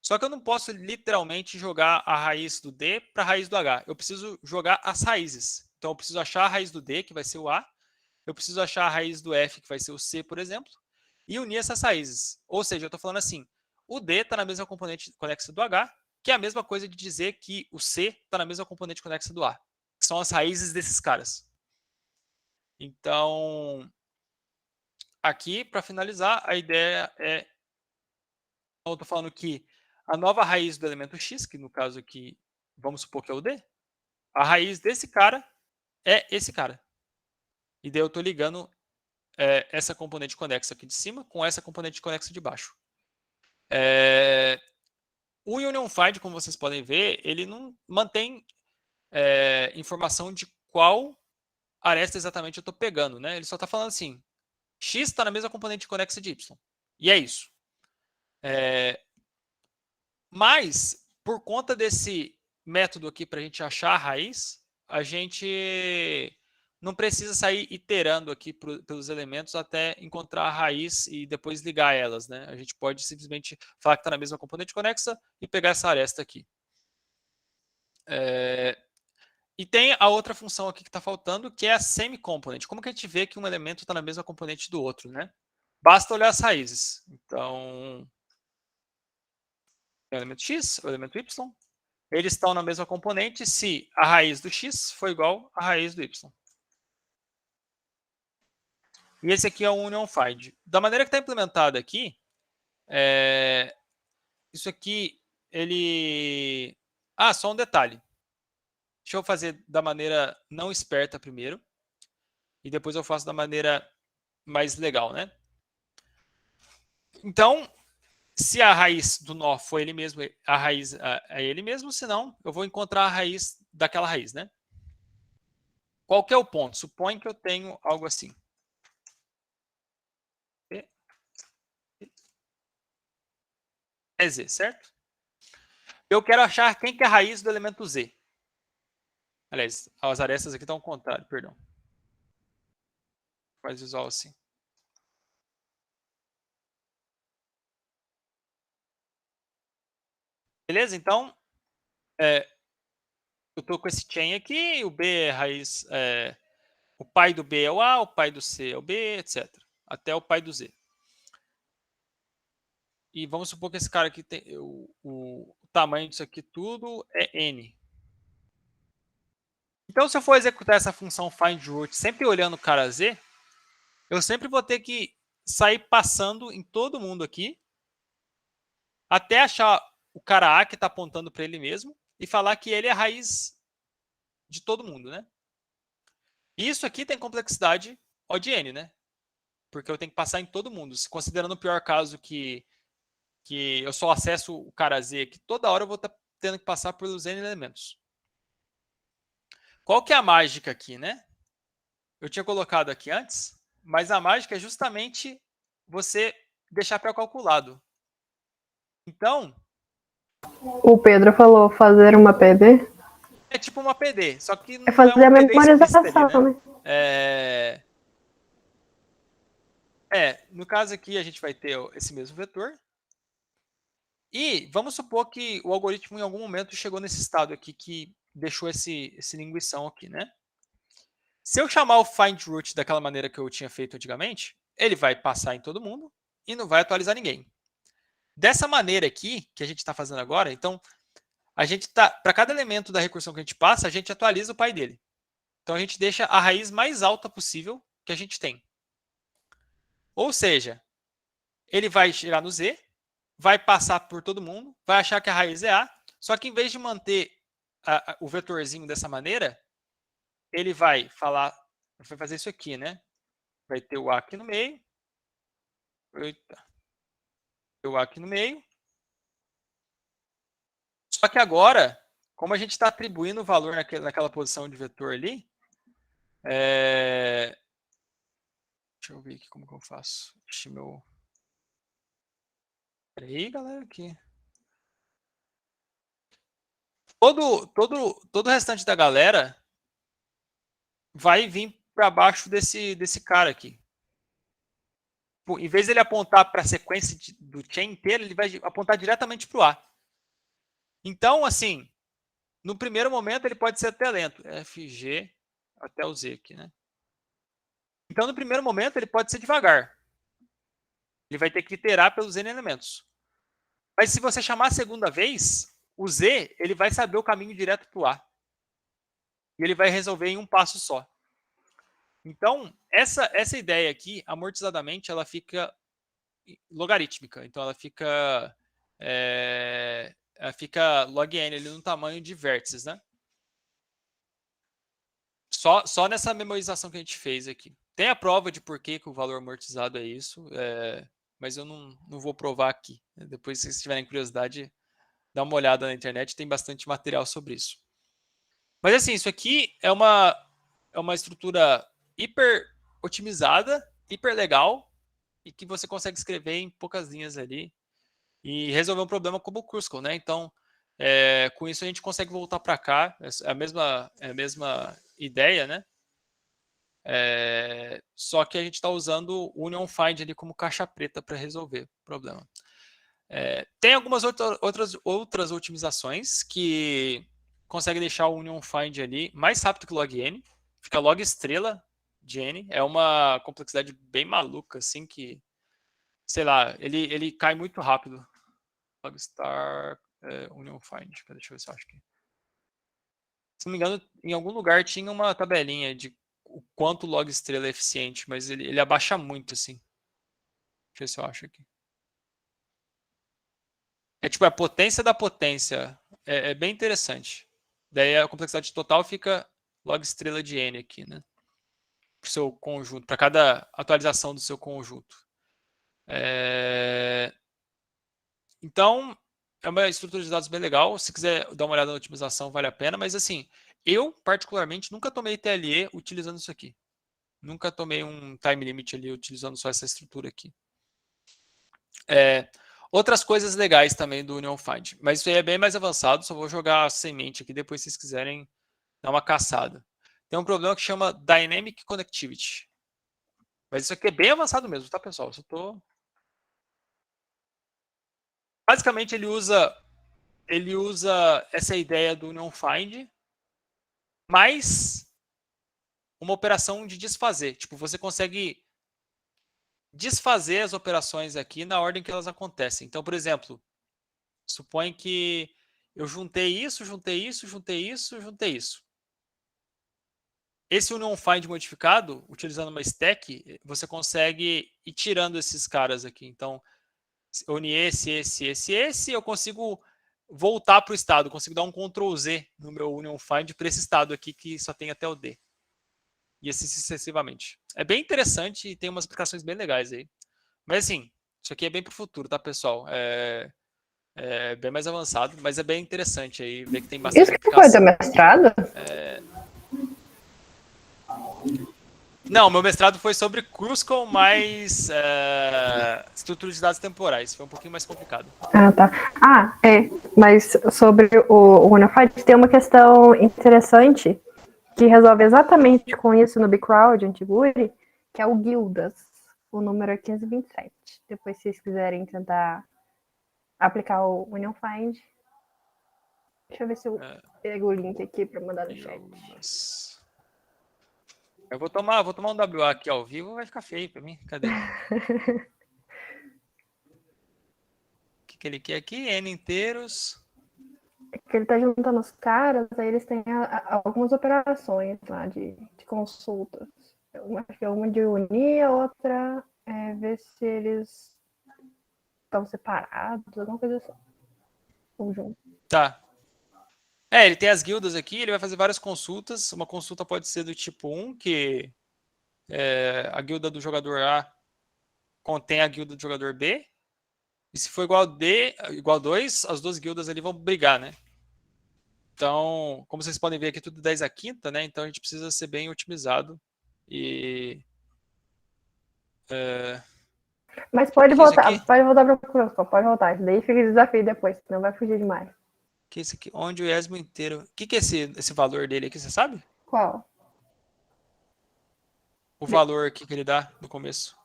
Só que eu não posso literalmente jogar a raiz do D para a raiz do H. Eu preciso jogar as raízes. Então, eu preciso achar a raiz do D, que vai ser o A. Eu preciso achar a raiz do F, que vai ser o C, por exemplo. E unir essas raízes. Ou seja, eu estou falando assim, o D está na mesma componente conexa do H, que é a mesma coisa de dizer que o C está na mesma componente conexa do A. Que são as raízes desses caras. Então, aqui, para finalizar, a ideia é... Eu estou falando que a nova raiz do elemento x, que no caso aqui, vamos supor que é o D, a raiz desse cara é esse cara. E daí eu estou ligando essa componente conexa aqui de cima com essa componente conexa de baixo. O Union Find, como vocês podem ver, ele não mantém informação de qual aresta exatamente eu estou pegando. Né? Ele só está falando assim, x está na mesma componente conexa de y. E é isso. Mas, por conta desse método aqui para a gente achar a raiz, a gente não precisa sair iterando aqui pelos elementos até encontrar a raiz e depois ligar elas. Né? A gente pode simplesmente falar que está na mesma componente conexa e pegar essa aresta aqui. E tem a outra função aqui que está faltando, que é a semi-component. Como que a gente vê que um elemento está na mesma componente do outro? Né? Basta olhar as raízes. Então, o elemento x, o elemento y, eles estão na mesma componente se a raiz do x for igual à raiz do y. E esse aqui é o Union Find. Da maneira que está implementado aqui, isso aqui, ele... só um detalhe. Deixa eu fazer da maneira não esperta primeiro. E depois eu faço da maneira mais legal, né? Então, se a raiz do nó for ele mesmo, a raiz é ele mesmo, senão eu vou encontrar a raiz daquela raiz, né? Qual que é o ponto? Suponha que eu tenho algo assim. É Z, certo? Eu quero achar quem que é a raiz do elemento Z. Aliás, as arestas aqui estão ao contrário, perdão. Faz visual assim. Beleza? Então, eu estou com esse chain aqui, o B é raiz... o pai do B é o A, o pai do C é o B, etc. Até o pai do Z. E vamos supor que esse cara aqui tem... O tamanho disso aqui tudo é N. Então, se eu for executar essa função findRoot sempre olhando o cara Z, eu sempre vou ter que sair passando em todo mundo aqui até achar o cara A que está apontando para ele mesmo e falar que ele é a raiz de todo mundo, né? Isso aqui tem complexidade O de N, né? Porque eu tenho que passar em todo mundo. Considerando o pior caso que eu só acesso o cara Z aqui, toda hora eu vou estar tendo que passar pelos N elementos. Qual que é a mágica aqui, né? Eu tinha colocado aqui antes, mas a mágica é justamente você deixar pré-calculado. Então... O Pedro falou fazer uma PD. É tipo uma PD, só que não é fazer é uma a PD memorização, explícita ali, né? No caso aqui, a gente vai ter esse mesmo vetor. E vamos supor que o algoritmo, em algum momento, chegou nesse estado aqui que deixou esse linguição aqui, né? Se eu chamar o findRoot daquela maneira que eu tinha feito antigamente, ele vai passar em todo mundo e não vai atualizar ninguém. Dessa maneira aqui, que a gente está fazendo agora, então, a gente tá, para cada elemento da recursão que a gente passa, a gente atualiza o pai dele. Então, a gente deixa a raiz mais alta possível que a gente tem. Ou seja, ele vai chegar no Z, vai passar por todo mundo, vai achar que a raiz é A, só que em vez de manter o vetorzinho dessa maneira, ele vai fazer isso aqui, né? Vai ter o A aqui no meio. Eita. O A aqui no meio. Só que agora, como a gente está atribuindo o valor naquela posição de vetor ali, deixa eu ver aqui como que eu faço. Deixa meu... Peraí, galera, aqui. Todo o restante da galera vai vir para baixo desse cara aqui. Em vez de ele apontar para a sequência do chain inteiro, ele vai apontar diretamente para o A. Então, assim, no primeiro momento ele pode ser até lento. FG até o Z aqui, né? Então, no primeiro momento ele pode ser devagar. Ele vai ter que iterar pelos N elementos. Mas se você chamar a segunda vez, o Z ele vai saber o caminho direto para o A. E ele vai resolver em um passo só. Então, essa ideia aqui, amortizadamente, ela fica logarítmica. Então, ela fica log n ali no tamanho de vértices, né? Só nessa memorização que a gente fez aqui. Tem a prova de por que o valor amortizado é isso, mas eu não vou provar aqui. Depois, se vocês tiverem curiosidade, dá uma olhada na internet, tem bastante material sobre isso. Mas assim, isso aqui é uma estrutura hiper otimizada, hiper legal, e que você consegue escrever em poucas linhas ali e resolver um problema como o Kruskal, né? Então, com isso a gente consegue voltar para cá, é a mesma ideia, né? Só que a gente está usando o Union Find ali como caixa preta para resolver o problema. Tem algumas outras otimizações que conseguem deixar o Union Find ali mais rápido que o log n, fica log estrela de n, é uma complexidade bem maluca, assim, que, sei lá, ele cai muito rápido. Log star, Union Find, deixa eu ver se eu acho que... Se não me engano, em algum lugar tinha uma tabelinha de o quanto log estrela é eficiente, mas ele abaixa muito, assim. Deixa eu ver se eu acho aqui. É tipo a potência da potência. É bem interessante. Daí a complexidade total fica log estrela de n aqui, né? Para o seu conjunto, para cada atualização do seu conjunto. Então, é uma estrutura de dados bem legal. Se quiser dar uma olhada na otimização, vale a pena. Mas assim, eu particularmente nunca tomei TLE utilizando isso aqui. Nunca tomei um time limit ali utilizando só essa estrutura aqui. Outras coisas legais também do Union Find. Mas isso aí é bem mais avançado. Só vou jogar a semente aqui depois se vocês quiserem dar uma caçada. Tem um problema que chama Dynamic Connectivity. Mas isso aqui é bem avançado mesmo, tá, pessoal? Eu só tô... Basicamente, ele usa essa ideia do Union Find, mais uma operação de desfazer. Tipo, você consegue desfazer as operações aqui na ordem que elas acontecem. Então, por exemplo, suponha que eu juntei isso, juntei isso, juntei isso, juntei isso. Esse Union Find modificado, utilizando uma stack, você consegue ir tirando esses caras aqui. Então, eu uni esse, eu consigo voltar para o estado, consigo dar um Ctrl Z no meu Union Find para esse estado aqui que só tem até o D. E assim sucessivamente. É bem interessante e tem umas aplicações bem legais aí. Mas assim, isso aqui é bem para o futuro, tá, pessoal? É bem mais avançado, mas é bem interessante aí ver que tem bastante Isso que foi do mestrado? Não, meu mestrado foi sobre Kruskal mais estrutura de dados temporais. Foi um pouquinho mais complicado. Ah, tá. Mas sobre o Unified tem uma questão interessante que resolve exatamente com isso no Bcrowd, Antiguri, que é o Guildas. O número é 527. Depois, se vocês quiserem tentar aplicar o Union Find. Deixa eu ver se eu pego o link aqui para mandar no chat. Eu vou tomar um WA aqui ao vivo, vai ficar feio para mim. Cadê? que ele quer aqui? N inteiros. Que ele tá juntando os caras, aí eles têm algumas operações lá de consultas. Acho que é uma de unir, a outra é ver se eles estão separados, alguma coisa assim. Ou juntos. Tá. Ele tem as guildas aqui, ele vai fazer várias consultas. Uma consulta pode ser do tipo 1, que a guilda do jogador A contém a guilda do jogador B. E se for igual a 2, as duas guildas ali vão brigar, né? Então, como vocês podem ver aqui, tudo 10 a quinta, né? Então a gente precisa ser bem otimizado. Mas pode que é isso voltar, aqui? pode voltar para o pode voltar. Isso daí fica de desafio depois, senão vai fugir demais. Que é esse aqui? Onde o esmo inteiro. O que é esse valor dele aqui, você sabe? Qual? O valor aqui que ele dá no começo.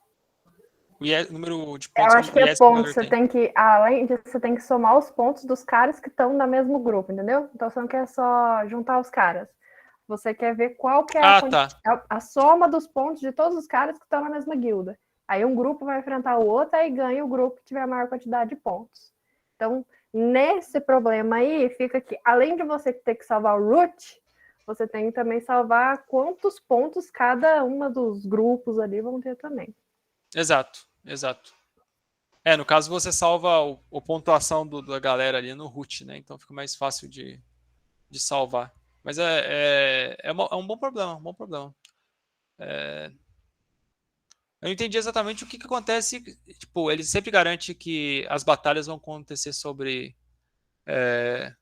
O número de Eu pontos acho que é ponto. Você tem que, além disso, você tem que somar os pontos dos caras que estão no mesmo grupo, entendeu? Então você não quer só juntar os caras. Você quer ver qual que é a soma dos pontos de todos os caras que estão na mesma guilda. Aí um grupo vai enfrentar o outro, aí ganha o grupo que tiver a maior quantidade de pontos. Então, nesse problema aí, fica que, além de você ter que salvar o root, você tem que também salvar quantos pontos cada uma dos grupos ali vão ter também. Exato. No caso, você salva a pontuação da galera ali no root, né? Então fica mais fácil de salvar. Mas é um bom problema, Eu não entendi exatamente o que acontece. Tipo, ele sempre garante que as batalhas vão acontecer sobre... Pera,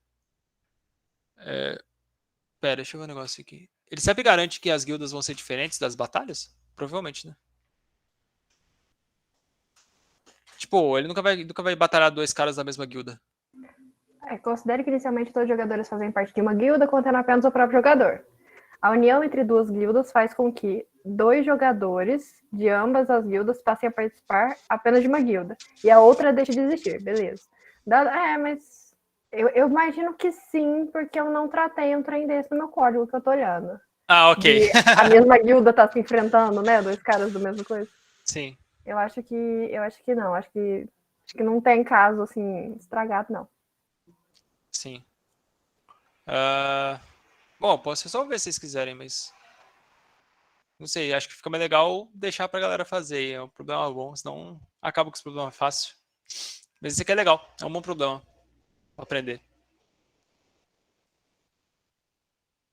deixa eu ver um negócio aqui. Ele sempre garante que as guildas vão ser diferentes das batalhas? Provavelmente, né? Tipo, ele nunca vai batalhar dois caras da mesma guilda. Considere que inicialmente todos os jogadores fazem parte de uma guilda, contendo apenas o próprio jogador. A união entre duas guildas faz com que 2 jogadores de ambas as guildas passem a participar apenas de uma guilda. E a outra deixa de existir, beleza. Mas eu imagino que sim, porque eu não tratei um trem desse no meu código que eu tô olhando. Ok. A mesma guilda tá se enfrentando, né? 2 caras do mesmo coisa. Sim. Eu acho que não. Acho que não tem caso, assim, estragado, não. Sim. Bom, posso resolver se vocês quiserem, mas... Não sei, acho que fica mais legal deixar pra galera fazer. É um problema bom, senão acaba com esse problema fácil. Mas esse aqui é legal, é um bom problema pra aprender.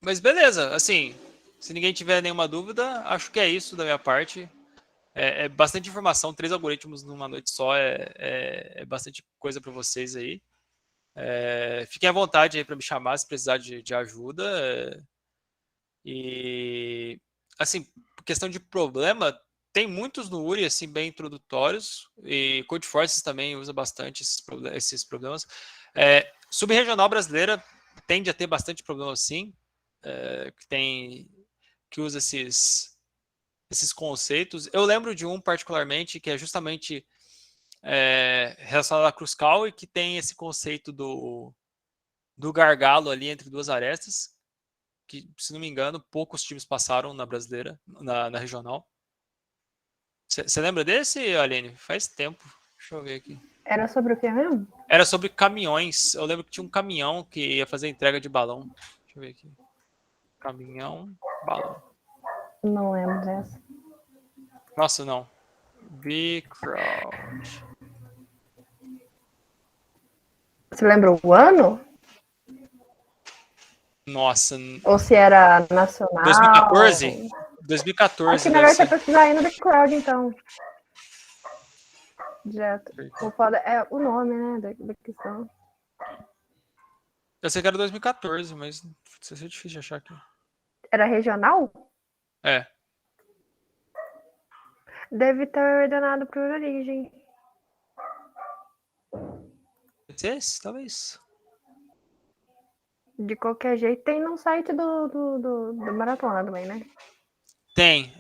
Mas beleza, assim, se ninguém tiver nenhuma dúvida, acho que é isso da minha parte. É bastante informação, 3 algoritmos numa noite só, é bastante coisa para vocês aí. Fiquem à vontade aí para me chamar se precisar de ajuda. E, assim, questão de problema, tem muitos no URI, assim, bem introdutórios, e Codeforces também usa bastante esses problemas. Subregional brasileira tende a ter bastante problema, sim, que usa esses conceitos. Eu lembro de um particularmente que é justamente relacionado à Cruzcal e que tem esse conceito do gargalo ali entre duas arestas, que, se não me engano, poucos times passaram na brasileira, na regional. Você lembra desse, Aline? Faz tempo. Deixa eu ver aqui. Era sobre o que mesmo? Era sobre caminhões. Eu lembro que tinha um caminhão que ia fazer entrega de balão. Deixa eu ver aqui. Caminhão, balão. Não lembro dessa. Nossa, não. B-Crowd. Você lembra o ano? Nossa. Ou se era nacional? 2014? 2014. Acho que melhor você pesquisar aí no Crowd, então. Direto. O foda é o nome, né, da questão. Eu sei que era 2014, mas não sei se é difícil de achar aqui. Era regional? É. Deve ter ordenado por origem. Esse? Talvez. De qualquer jeito, tem no site do Maratona também, né? Tem,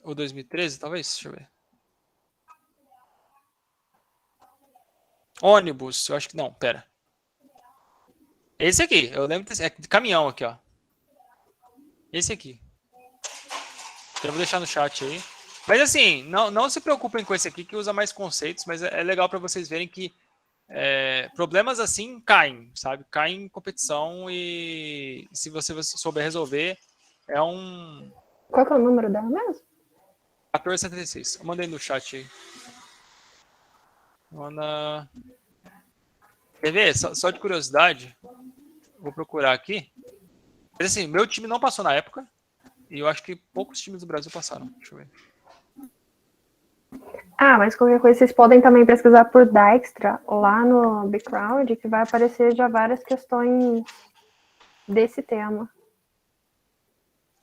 O 2013, talvez? Deixa eu ver. Ônibus, eu acho que não, pera. Esse aqui, eu lembro desse, de caminhão aqui, ó. Esse aqui. Eu vou deixar no chat aí. Mas assim, não se preocupem com esse aqui que usa mais conceitos, mas é legal para vocês verem que problemas assim caem, sabe? Caem em competição e se você souber resolver, é um Qual que é o número dela mesmo? 1476. Eu mandei no chat aí. Manda... Quer ver? Só de curiosidade, vou procurar aqui. Mas assim, meu time não passou na época e eu acho que poucos times do Brasil passaram. Deixa eu ver. Ah, mas qualquer coisa, vocês podem também pesquisar por Dijkstra lá no background, que vai aparecer já várias questões desse tema.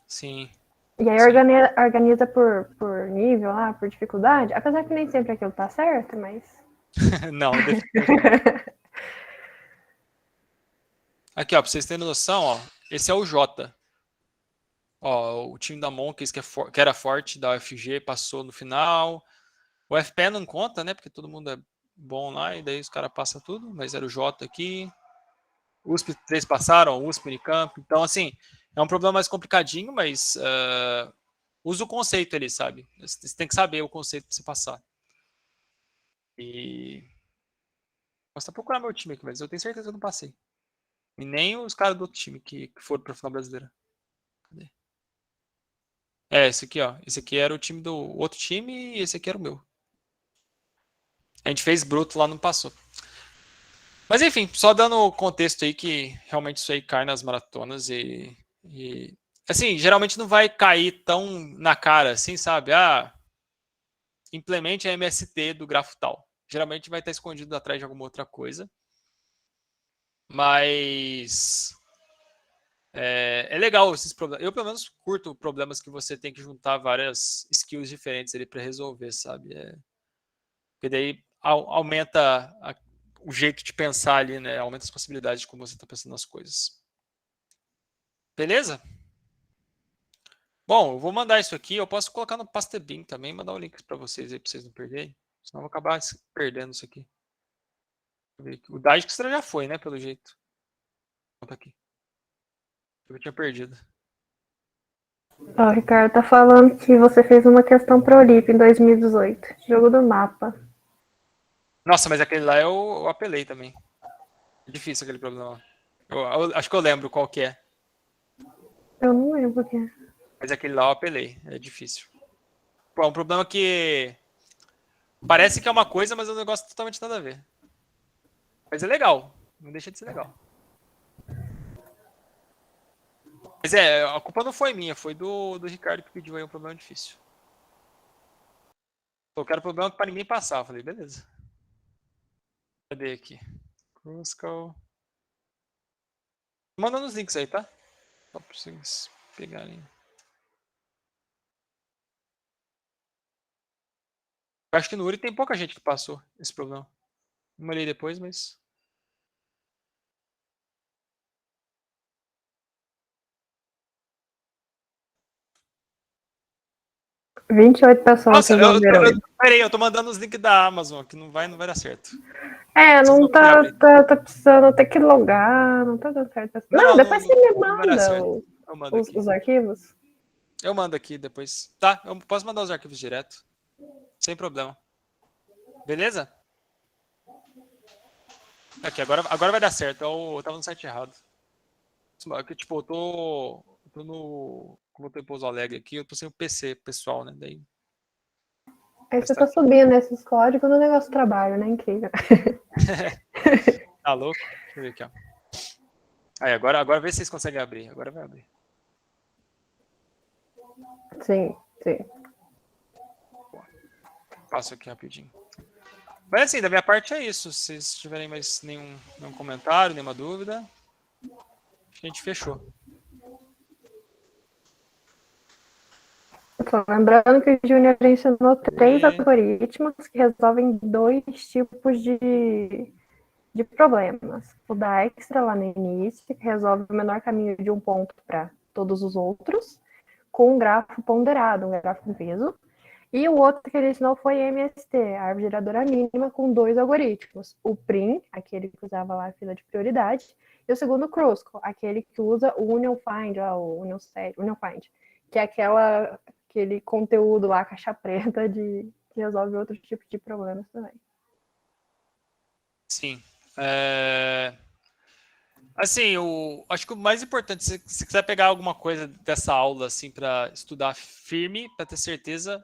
Sim. E aí Sim. organiza por nível lá, por dificuldade, apesar que nem sempre aquilo tá certo, mas... Não, definitivamente não. Aqui, ó, pra vocês terem noção, ó, esse é o Jota. Ó, o time da Monkeys, que era forte da UFG, passou no final. O FPE não conta, né? Porque todo mundo é bom lá, e daí os caras passam tudo, mas era o Jota aqui. USP 3 passaram, USP, Unicamp. Então, assim, é um problema mais complicadinho, mas usa o conceito ali, sabe? Você tem que saber o conceito pra você passar. E... Posso até procurar meu time aqui, mas eu tenho certeza que eu não passei. E nem os caras do outro time que foram pra final brasileira. Cadê? Esse aqui, ó. Esse aqui era o time do outro time e esse aqui era o meu. A gente fez bruto lá, não passou. Mas enfim, só dando contexto aí que realmente isso aí cai nas maratonas e assim, geralmente não vai cair tão na cara assim, sabe? Ah, implemente a MST do grafo tal. Geralmente vai estar escondido atrás de alguma outra coisa. Mas é legal esses problemas. Eu, pelo menos, curto problemas que você tem que juntar várias skills diferentes ali para resolver, sabe? Porque daí aumenta o jeito de pensar ali, né? Aumenta as possibilidades de como você está pensando nas coisas. Beleza? Bom, eu vou mandar isso aqui. Eu posso colocar no Pastebin também, mandar o link para vocês aí, para vocês não perderem. Senão eu vou acabar perdendo isso aqui. O Dijkstra já foi, né? Pelo jeito. Tá aqui. Eu tinha perdido. Ó, o Ricardo tá falando que você fez uma questão pro Olip em 2018. Jogo do mapa. Nossa, mas aquele lá eu apelei também. É difícil aquele problema. Eu acho que eu lembro qual que é. Eu não lembro o que é. Mas aquele lá eu apelei. É difícil. Pô, é um problema que parece que é uma coisa, mas é um negócio totalmente nada a ver. Mas é legal. Não deixa de ser legal. Mas a culpa não foi minha, foi do Ricardo que pediu aí um problema difícil. Eu quero problema pra ninguém passar. Eu falei, beleza. Cadê aqui? Crucial. Mandando os links aí, tá? Só pra vocês pegarem. Eu acho que no Uri tem pouca gente que passou esse problema. Não olhei depois, mas... 28 pessoas Nossa, resolveram isso. peraí, eu tô mandando os links da Amazon, que não vai dar certo. É, Vocês não não conseguem abrir. tá precisando ter que logar, não tá dando certo. Não, depois você me Não vai dar manda certo. Eu mando aqui. os arquivos. Eu mando aqui depois. Tá, eu posso mandar os arquivos direto. Sem problema. Beleza? Aqui, agora vai dar certo. Eu tava no site errado. Tipo, eu tô no... Como eu tô em Pouso Alegre aqui, eu tô sem o PC pessoal, né? Daí... Aí você tá subindo esses códigos no negócio do trabalho, né? Incrível. Tá louco? Deixa eu ver aqui, ó. Aí, agora vê se vocês conseguem abrir. Agora vai abrir. Sim, sim. Passo aqui rapidinho. Mas assim, da minha parte é isso. Se vocês tiverem mais nenhum comentário, nenhuma dúvida, a gente fechou. Tô lembrando que o Júnior ensinou 3 algoritmos que resolvem 2 tipos de problemas. O da Extra lá no início, que resolve o menor caminho de um ponto para todos os outros, com um grafo ponderado, um grafo com peso. E o outro que ele ensinou foi MST, a árvore geradora mínima, com 2 algoritmos. O PRIM, aquele que usava lá a fila de prioridade, e o segundo, o Crucial, aquele que usa o Union Find, o Union Find, que é aquele conteúdo lá, caixa preta, que resolve outro tipo de problemas também. Sim. Assim, acho que o mais importante, se você quiser pegar alguma coisa dessa aula assim para estudar firme, para ter certeza,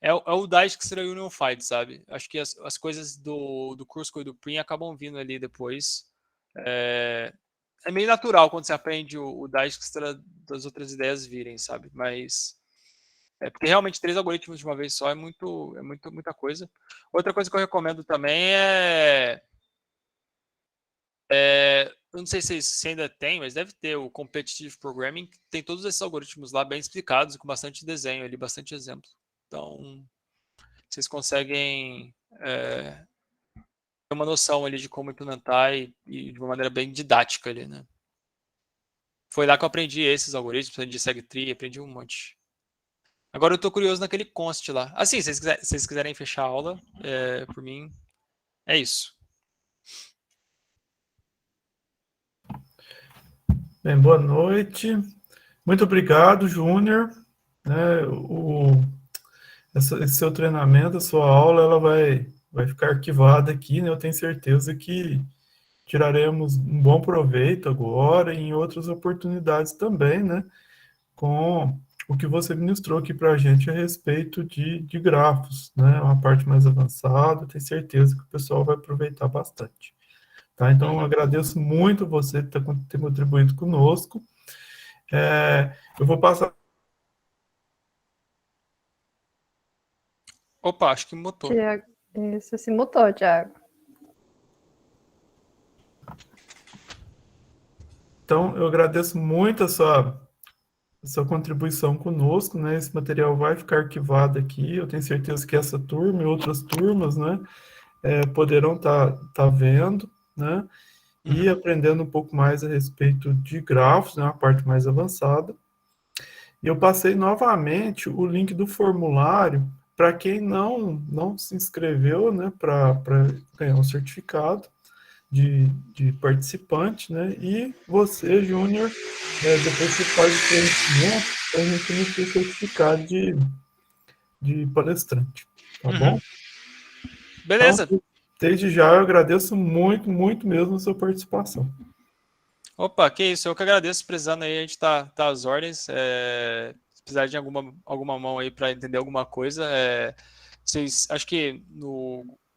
é o Dijkstra Union Fight, sabe? Acho que as coisas do Crucible e do Prim acabam vindo ali depois. É meio natural quando você aprende o Dijkstra das outras ideias virem, sabe? Mas porque realmente 3 algoritmos de uma vez só é muita coisa. Outra coisa que eu recomendo também eu não sei se ainda tem, mas deve ter o Competitive Programming, que tem todos esses algoritmos lá bem explicados, com bastante desenho ali, bastante exemplo. Então, vocês conseguem ter uma noção ali de como implementar e de uma maneira bem didática ali, né? Foi lá que eu aprendi esses algoritmos, aprendi SegTree, aprendi um monte. Agora eu tô curioso naquele const lá. Assim, se vocês quiserem fechar a aula, por mim, é isso. Bem, boa noite. Muito obrigado, Júnior. Né, esse seu treinamento, a sua aula, ela vai ficar arquivada aqui, né? Eu tenho certeza que tiraremos um bom proveito agora e em outras oportunidades também, né? Com o que você ministrou aqui para a gente a respeito de grafos, né? Uma parte mais avançada, tenho certeza que o pessoal vai aproveitar bastante. Tá? Então, eu agradeço muito você ter contribuído conosco. Eu vou passar. Opa, acho que mutou. Tiago, isso se mutou, Tiago. Então, eu agradeço muito a sua contribuição conosco, né? Esse material vai ficar arquivado aqui. Eu tenho certeza que essa turma e outras turmas, né, poderão tá vendo, né? E aprendendo um pouco mais a respeito de grafos, né, a parte mais avançada. E eu passei novamente o link do formulário para quem não se inscreveu, né, para ganhar um certificado de participante, né? E você, Júnior, depois você faz o preenchimento para a gente emitir o certificado de palestrante, tá bom? Beleza. Então, desde já eu agradeço muito, muito mesmo a sua participação. Opa, que isso, eu que agradeço, precisando aí, a gente tá às ordens, se precisar de alguma mão aí para entender alguma coisa, acho que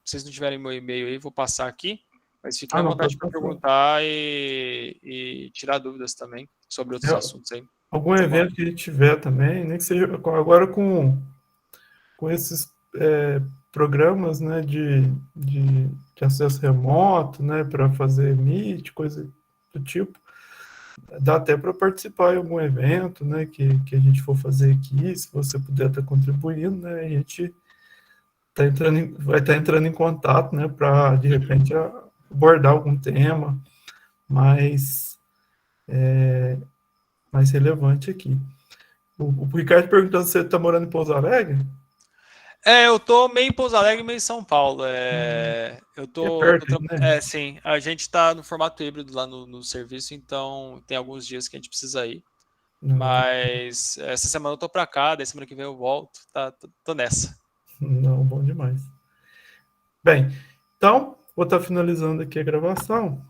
vocês não tiverem meu e-mail aí, vou passar aqui, mas fiquem à Não, vontade pode para passar. perguntar e tirar dúvidas também sobre outros assuntos aí. Algum Tá evento bom? que a gente tiver também, nem que seja agora com esses programas, né, de acesso remoto, né, para fazer Meet, coisa do tipo, dá até para participar em algum evento, né, que a gente for fazer aqui, se você puder estar contribuindo, né, a gente vai estar entrando em contato, né, para de repente abordar algum tema mais relevante aqui. O Ricardo perguntando se você está morando em Pouso Alegre? Eu tô meio em Pouso Alegre, meio em São Paulo. Eu perto, né? sim, a gente tá no formato híbrido lá no serviço, então tem alguns dias que a gente precisa ir. Mas essa semana eu tô pra cá, daí semana que vem eu volto, tô nessa. Não, bom demais. Bem, então, vou estar finalizando aqui a gravação.